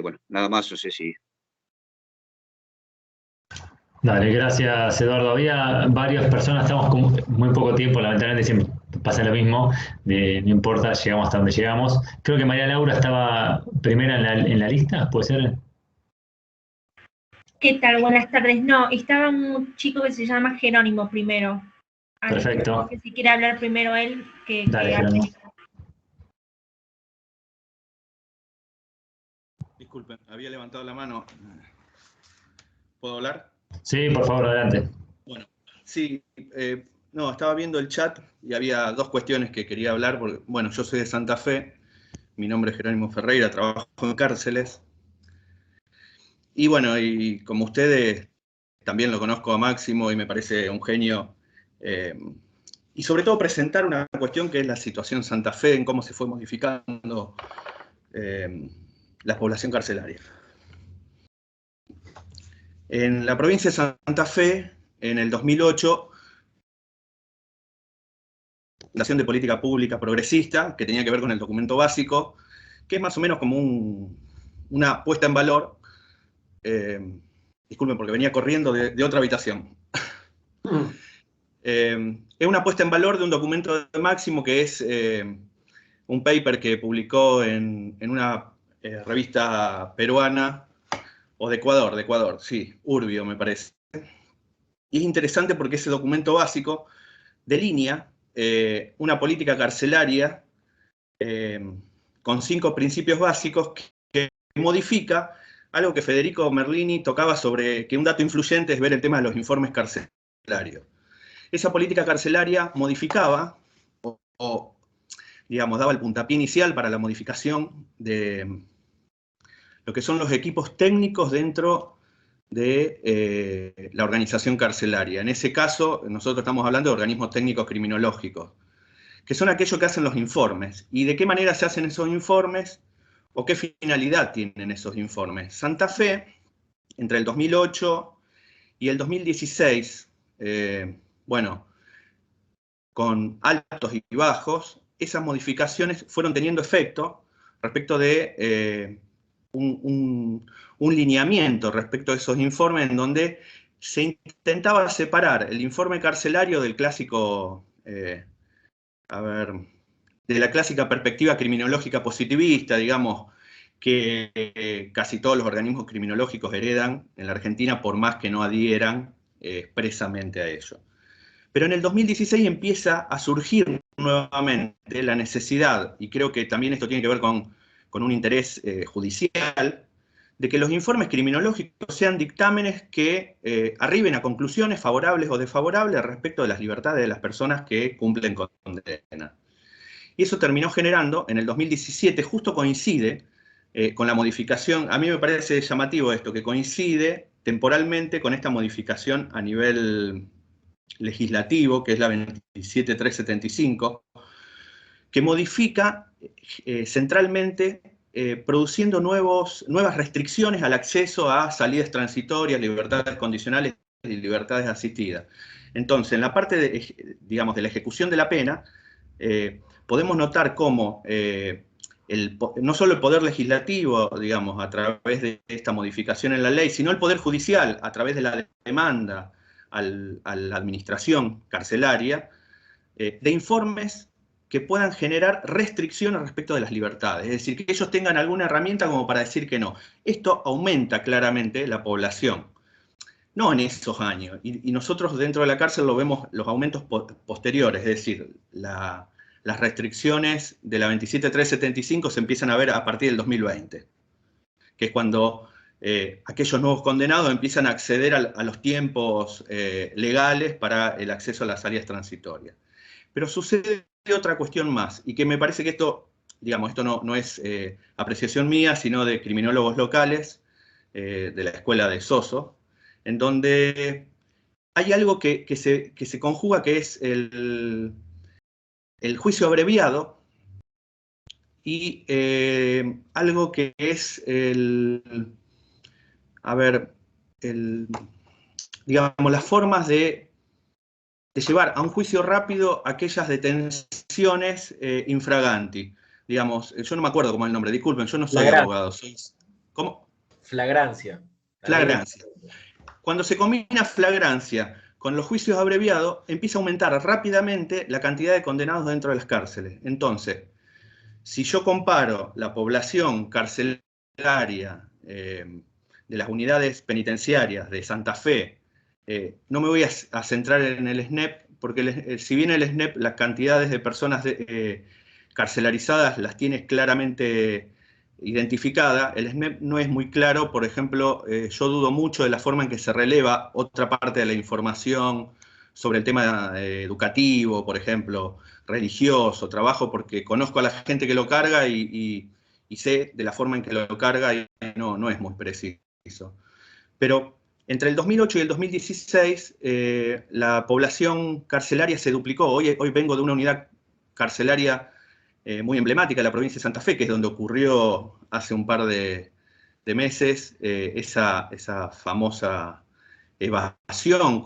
Bueno, nada más, no sé si... Dale, gracias Eduardo. Había varias personas, estamos con muy poco tiempo, lamentablemente siempre pasa lo mismo, no importa, llegamos hasta donde llegamos. Creo que María Laura estaba primera en la lista, ¿puede ser? ¿Qué tal? Buenas tardes. No, estaba un chico que se llama Jerónimo primero. Perfecto. No sé si quiere hablar primero él que Dale, Jerónimo. Disculpen, había levantado la mano. ¿Puedo hablar? Sí, por favor, adelante. Bueno, sí, no, estaba viendo el chat y había dos cuestiones que quería hablar, porque, bueno, yo soy de Santa Fe, mi nombre es Jerónimo Ferreira, trabajo en cárceles, y bueno, y como ustedes, también lo conozco a Máximo y me parece un genio, y sobre todo presentar una cuestión que es la situación en Santa Fe, en cómo se fue modificando la población carcelaria. En la provincia de Santa Fe, en el 2008, la Fundación de Política Pública Progresista, que tenía que ver con el documento básico, que es más o menos como una puesta en valor. Disculpen, porque venía corriendo de otra habitación. Es una puesta en valor de un documento de Máximo, que es un paper que publicó en una revista peruana, o de Ecuador, sí, Urbio me parece. Y es interesante porque ese documento básico delinea una política carcelaria con 5 principios básicos que modifica algo que Federico Merlini tocaba sobre que un dato influyente es ver el tema de los informes carcelarios. Esa política carcelaria modificaba o digamos, daba el puntapié inicial para la modificación de lo que son los equipos técnicos dentro de la organización carcelaria. En ese caso, nosotros estamos hablando de organismos técnicos criminológicos, que son aquellos que hacen los informes. ¿Y de qué manera se hacen esos informes? ¿O qué finalidad tienen esos informes? Santa Fe, entre el 2008 y el 2016, bueno, con altos y bajos, esas modificaciones fueron teniendo efecto respecto de un lineamiento respecto a esos informes en donde se intentaba separar el informe carcelario del clásico, de la clásica perspectiva criminológica positivista, digamos, que casi todos los organismos criminológicos heredan en la Argentina, por más que no adhieran expresamente a ello. Pero en el 2016 empieza a surgir nuevamente la necesidad, y creo que también esto tiene que ver con un interés judicial, de que los informes criminológicos sean dictámenes que arriben a conclusiones favorables o desfavorables respecto de las libertades de las personas que cumplen condena. Y eso terminó generando, en el 2017, justo coincide con la modificación, a mí me parece llamativo esto, que coincide temporalmente con esta modificación a nivel legislativo, que es la 27375, que modifica centralmente produciendo nuevas restricciones al acceso a salidas transitorias, libertades condicionales y libertades asistidas. Entonces, en la parte de, digamos, de la ejecución de la pena, podemos notar cómo no solo el Poder Legislativo, digamos, a través de esta modificación en la ley, sino el Poder Judicial, a través de la demanda a la administración carcelaria, de informes que puedan generar restricciones respecto de las libertades, es decir, que ellos tengan alguna herramienta como para decir que no. Esto aumenta claramente la población, no en esos años, y nosotros dentro de la cárcel lo vemos los aumentos posteriores, es decir, las restricciones de la 27375 se empiezan a ver a partir del 2020, que es cuando aquellos nuevos condenados empiezan a acceder a los tiempos legales para el acceso a las áreas transitorias. Pero sucede otra cuestión más, y que me parece que esto, digamos, esto no es apreciación mía, sino de criminólogos locales, de la escuela de Soso, en donde hay algo que se conjuga, que es el juicio abreviado, y algo que es digamos, las formas de llevar a un juicio rápido aquellas detenciones infraganti. Digamos, yo no me acuerdo cómo es el nombre, disculpen, yo no soy abogado. ¿Cómo? Flagrancia. Flagrancia. Cuando se combina flagrancia con los juicios abreviados, empieza a aumentar rápidamente la cantidad de condenados dentro de las cárceles. Entonces, si yo comparo la población carcelaria de las unidades penitenciarias de Santa Fe, no me voy a centrar en el SNEP, porque si bien el SNEP, las cantidades de personas carcelarizadas las tiene claramente identificada, el SNEP no es muy claro. Por ejemplo, yo dudo mucho de la forma en que se releva otra parte de la información sobre el tema educativo, por ejemplo, religioso, trabajo, porque conozco a la gente que lo carga y sé de la forma en que lo carga y no es muy preciso. Pero entre el 2008 y el 2016, la población carcelaria se duplicó. Hoy vengo de una unidad carcelaria muy emblemática de la provincia de Santa Fe, que es donde ocurrió hace un par de meses esa famosa evasión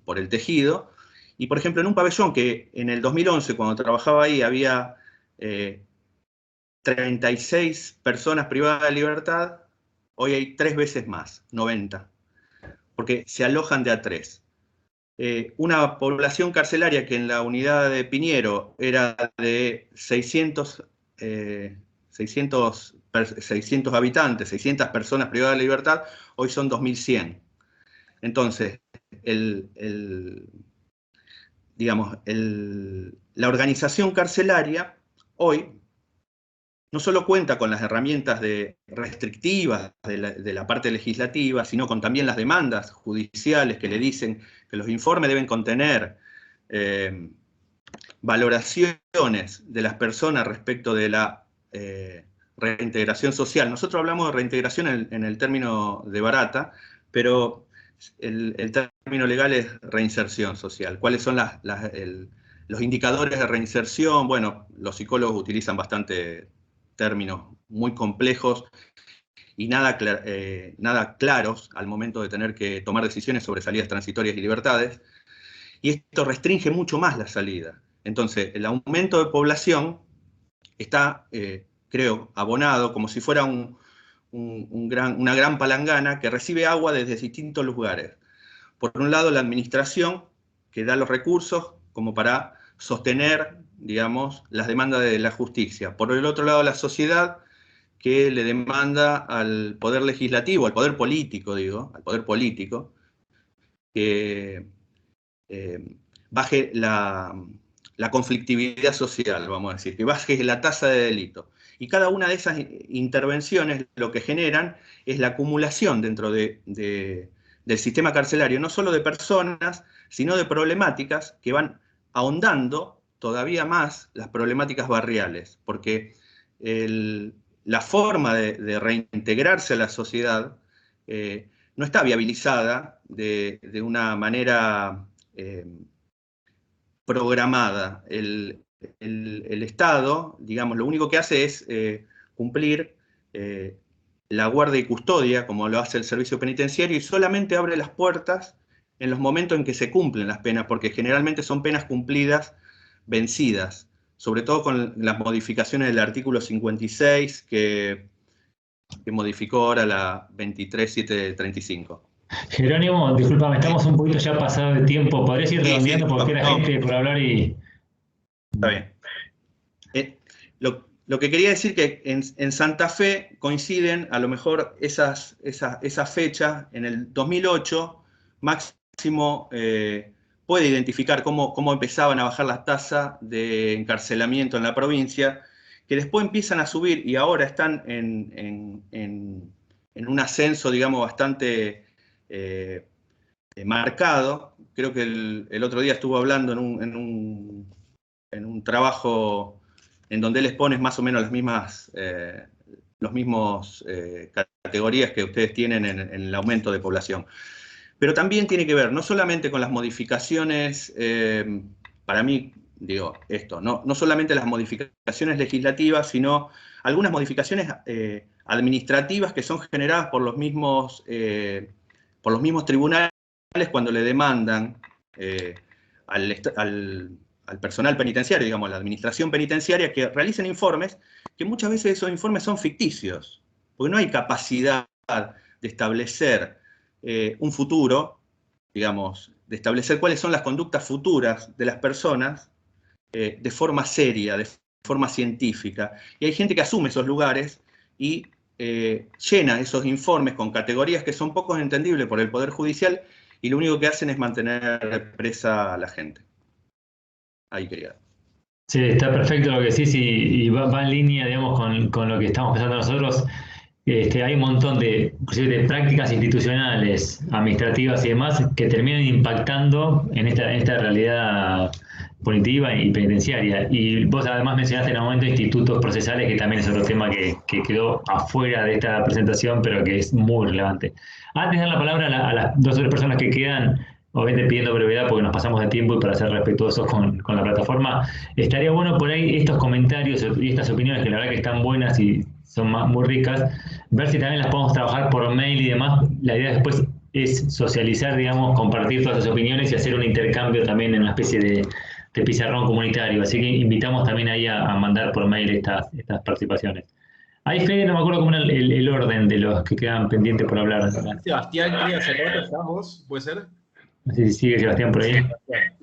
por el tejido. Y, por ejemplo, en un pabellón que en el 2011, cuando trabajaba ahí, había 36 personas privadas de libertad, hoy hay 3 veces más, 90. Porque se alojan de a 3. Una población carcelaria que en la unidad de Piñero era de 600 habitantes, 600 personas privadas de libertad, hoy son 2.100. Entonces, la organización carcelaria hoy no solo cuenta con las herramientas restrictivas de la parte legislativa, sino con también las demandas judiciales que le dicen que los informes deben contener valoraciones de las personas respecto de la reintegración social. Nosotros hablamos de reintegración en el término de barata, pero el término legal es reinserción social. ¿Cuáles son los indicadores de reinserción? Bueno, los psicólogos utilizan bastante términos muy complejos y nada claros al momento de tener que tomar decisiones sobre salidas transitorias y libertades, y esto restringe mucho más la salida. Entonces, el aumento de población está, creo, abonado como si fuera una gran palangana que recibe agua desde distintos lugares. por un lado, la administración, que da los recursos como para sostener, digamos, las demandas de la justicia. Por el otro lado, la sociedad, que le demanda al poder legislativo, al poder político, al poder político, que baje la conflictividad social, vamos a decir, que baje la tasa de delito. Y cada una de esas intervenciones lo que generan es la acumulación dentro del sistema carcelario, no solo de personas, sino de problemáticas que van ahondando todavía más las problemáticas barriales, porque la forma de reintegrarse a la sociedad no está viabilizada de una manera programada. El Estado, digamos, lo único que hace es cumplir la guardia y custodia, como lo hace el servicio penitenciario, y solamente abre las puertas en los momentos en que se cumplen las penas, porque generalmente son penas cumplidas, vencidas, sobre todo con las modificaciones del artículo 56 que modificó ahora la 23735. Jerónimo, discúlpame, estamos un poquito ya pasado de tiempo. ¿Podrías ir redondeando porque queda gente por hablar y...? Está bien. Lo que quería decir que en Santa Fe coinciden a lo mejor esas fechas. En el 2008, Máximo puede identificar cómo empezaban a bajar las tasas de encarcelamiento en la provincia, que después empiezan a subir y ahora están en un ascenso, digamos, bastante marcado. Creo que el otro día estuvo hablando en un trabajo en donde él expone más o menos las mismas categorías que ustedes tienen en el aumento de población. Pero también tiene que ver no solamente con las modificaciones, para mí, digo esto, no solamente las modificaciones legislativas, sino algunas modificaciones administrativas que son generadas por los mismos tribunales cuando le demandan al personal penitenciario, digamos, a la administración penitenciaria, que realicen informes, que muchas veces esos informes son ficticios, porque no hay capacidad de establecer un futuro, digamos, de establecer cuáles son las conductas futuras de las personas de forma seria, de forma científica. Y hay gente que asume esos lugares y llena esos informes con categorías que son poco entendibles por el Poder Judicial, y lo único que hacen es mantener presa a la gente. Ahí quería. Sí, está perfecto lo que decís y va en línea, digamos, con lo que estamos pensando nosotros. Hay un montón inclusive de prácticas institucionales, administrativas y demás que terminan impactando en esta realidad punitiva y penitenciaria. Y vos además mencionaste en un momento institutos procesales, que también es otro tema que quedó afuera de esta presentación, pero que es muy relevante. Antes de dar la palabra a las dos o tres personas que quedan, obviamente pidiendo brevedad porque nos pasamos de tiempo y para ser respetuosos con la plataforma, estaría bueno por ahí estos comentarios y estas opiniones que la verdad que están buenas y son muy ricas, ver si también las podemos trabajar por mail y demás. La idea después es socializar, digamos, compartir todas esas opiniones y hacer un intercambio también en una especie de pizarrón comunitario. Así que invitamos también ahí a mandar por mail estas participaciones. Ahí, Fede, no me acuerdo cómo era el orden de los que quedan pendientes por hablar. Sebastián, creo que ya estamos, ¿puede ser? No sé si sigue Sebastián por ahí.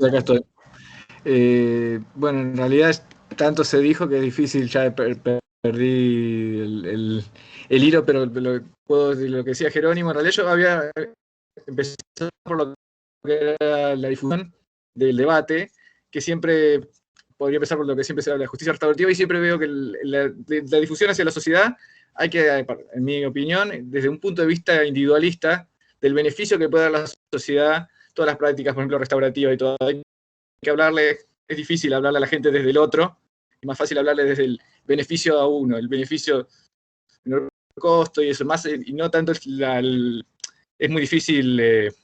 Acá estoy. Bueno, en realidad tanto se dijo que es difícil, ya perdí el hilo, pero puedo decir lo que decía Jerónimo. En realidad yo había empezado por lo que era la difusión del debate, que siempre podría empezar por lo que siempre se habla de la justicia restaurativa, y siempre veo que la difusión hacia la sociedad hay que, en mi opinión, desde un punto de vista individualista, del beneficio que puede dar la sociedad, todas las prácticas, por ejemplo, restaurativas y todo, hay que hablarle, es difícil hablarle a la gente desde el otro, es más fácil hablarle desde el beneficio a uno, el beneficio menor costo y eso, más, y no tanto es muy difícil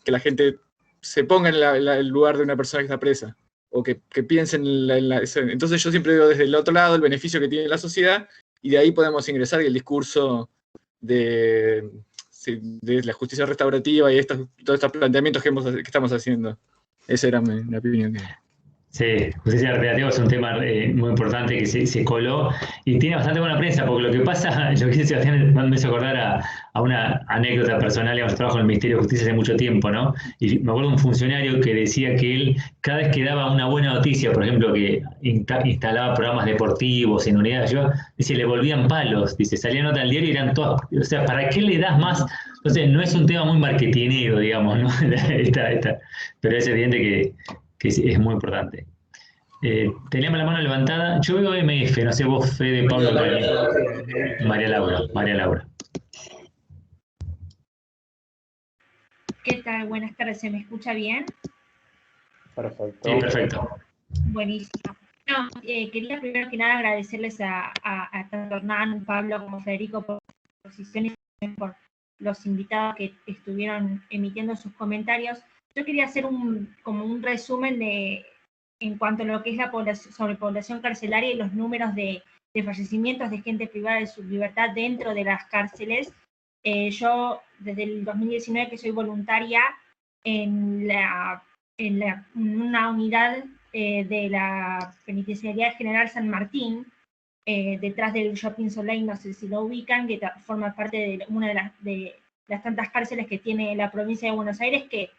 que la gente se ponga en el lugar de una persona que está presa, o que piensen entonces yo siempre veo desde el otro lado el beneficio que tiene la sociedad, y de ahí podemos ingresar el discurso de la justicia restaurativa y todos estos planteamientos que estamos haciendo. Esa era mi opinión. Sí, justicia restaurativa es un tema muy importante que se coló y tiene bastante buena prensa, porque lo que pasa, lo que dice Sebastián me hizo acordar a una anécdota personal. Digamos, trabajo en el Ministerio de Justicia hace mucho tiempo, ¿no? Y me acuerdo de un funcionario que decía que él, cada vez que daba una buena noticia, por ejemplo, que instalaba programas deportivos en unidades de ayuda, dice, le volvían palos, dice, salía nota al diario y eran todas, o sea, ¿para qué le das más? Entonces, no es un tema muy marketinero, digamos, ¿no? Pero es evidente que es muy importante. Teníamos la mano levantada. Yo veo MF, no sé vos, Fede, Pablo, María Laura. ¿Qué tal? Buenas tardes, ¿se me escucha bien? Perfecto. Sí, perfecto. Buenísimo. No, quería primero que nada agradecerles a tanto Hernán, Pablo como Federico por sus posiciones y por los invitados que estuvieron emitiendo sus comentarios. Yo quería hacer como un resumen en cuanto a lo que es la sobrepoblación carcelaria y los números de fallecimientos de gente privada de su libertad dentro de las cárceles. Yo, desde el 2019 que soy voluntaria en una unidad de la Penitenciaría General San Martín, detrás del Shopping Soleil, no sé si lo ubican, que forma parte de una de las tantas cárceles que tiene la provincia de Buenos Aires, que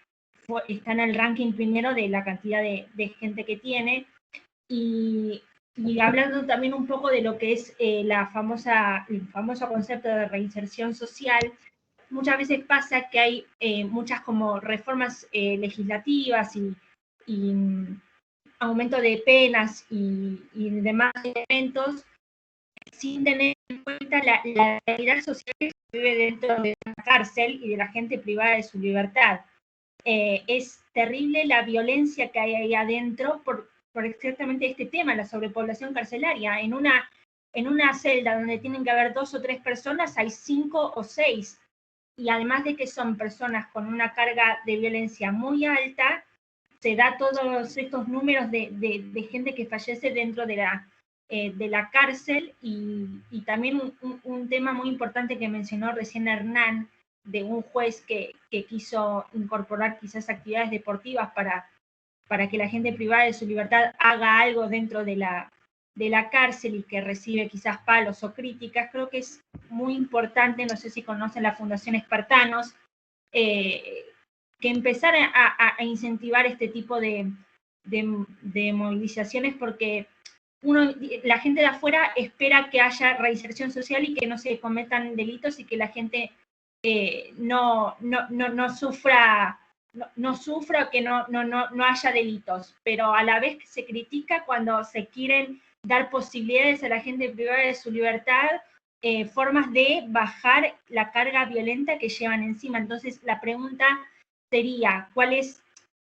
está en el ranking primero de la cantidad de gente que tiene, y hablando también un poco de lo que es el famoso concepto de reinserción social. Muchas veces pasa que hay muchas como reformas legislativas y aumento de penas y demás elementos, sin tener en cuenta la realidad social que se vive dentro de la cárcel y de la gente privada de su libertad. Es terrible la violencia que hay ahí adentro por exactamente este tema, la sobrepoblación carcelaria. En una celda donde tienen que haber 2 o 3 personas, hay 5 o 6. Y además de que son personas con una carga de violencia muy alta, se da todos estos números de gente que fallece dentro de la cárcel, y también un tema muy importante que mencionó recién Hernán, de un juez que quiso incorporar quizás actividades deportivas para que la gente privada de su libertad haga algo dentro de la cárcel y que recibe quizás palos o críticas. Creo que es muy importante, no sé si conocen la Fundación Espartanos, que empezar a incentivar este tipo de movilizaciones, porque la gente de afuera espera que haya reinserción social y que no se cometan delitos y que la gente no sufra, que no haya delitos, pero a la vez se critica cuando se quieren dar posibilidades a la gente privada de su libertad, formas de bajar la carga violenta que llevan encima. Entonces la pregunta sería, ¿cuál es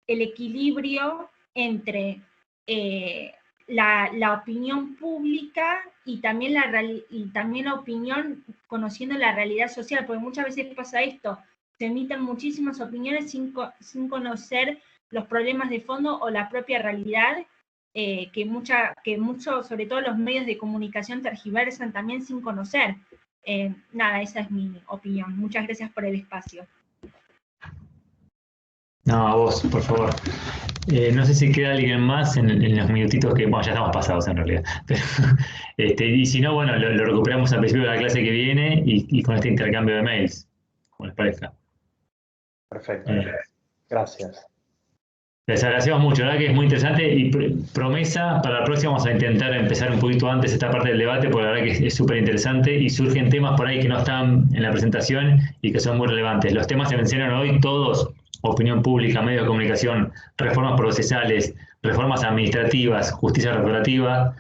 el equilibrio entre la opinión pública y también la opinión conociendo la realidad social? Porque muchas veces pasa esto, se emiten muchísimas opiniones sin conocer los problemas de fondo o la propia realidad, que mucho, sobre todo los medios de comunicación, tergiversan también sin conocer. Nada, esa es mi opinión. Muchas gracias por el espacio. No, a vos, por favor. No sé si queda alguien más en los minutitos que, bueno, ya estamos pasados en realidad. Pero, y si no, bueno, lo recuperamos al principio de la clase que viene y con este intercambio de mails, como les parezca. Perfecto. Gracias. Les agradecemos mucho, la verdad que es muy interesante, y promesa, para la próxima vamos a intentar empezar un poquito antes esta parte del debate, porque la verdad que es súper interesante y surgen temas por ahí que no están en la presentación y que son muy relevantes. Los temas se mencionan hoy todos: opinión pública, medios de comunicación, reformas procesales, reformas administrativas, justicia restaurativa,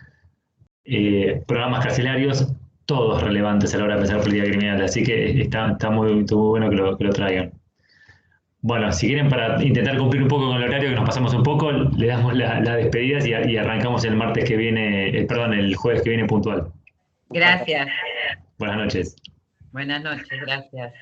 programas carcelarios, todos relevantes a la hora de pensar política criminal, así que está muy bueno que lo traigan. Bueno, si quieren, para intentar cumplir un poco con el horario, que nos pasamos un poco, le damos las despedidas y arrancamos el martes que viene, el jueves que viene puntual. Gracias. Buenas noches. Buenas noches, gracias.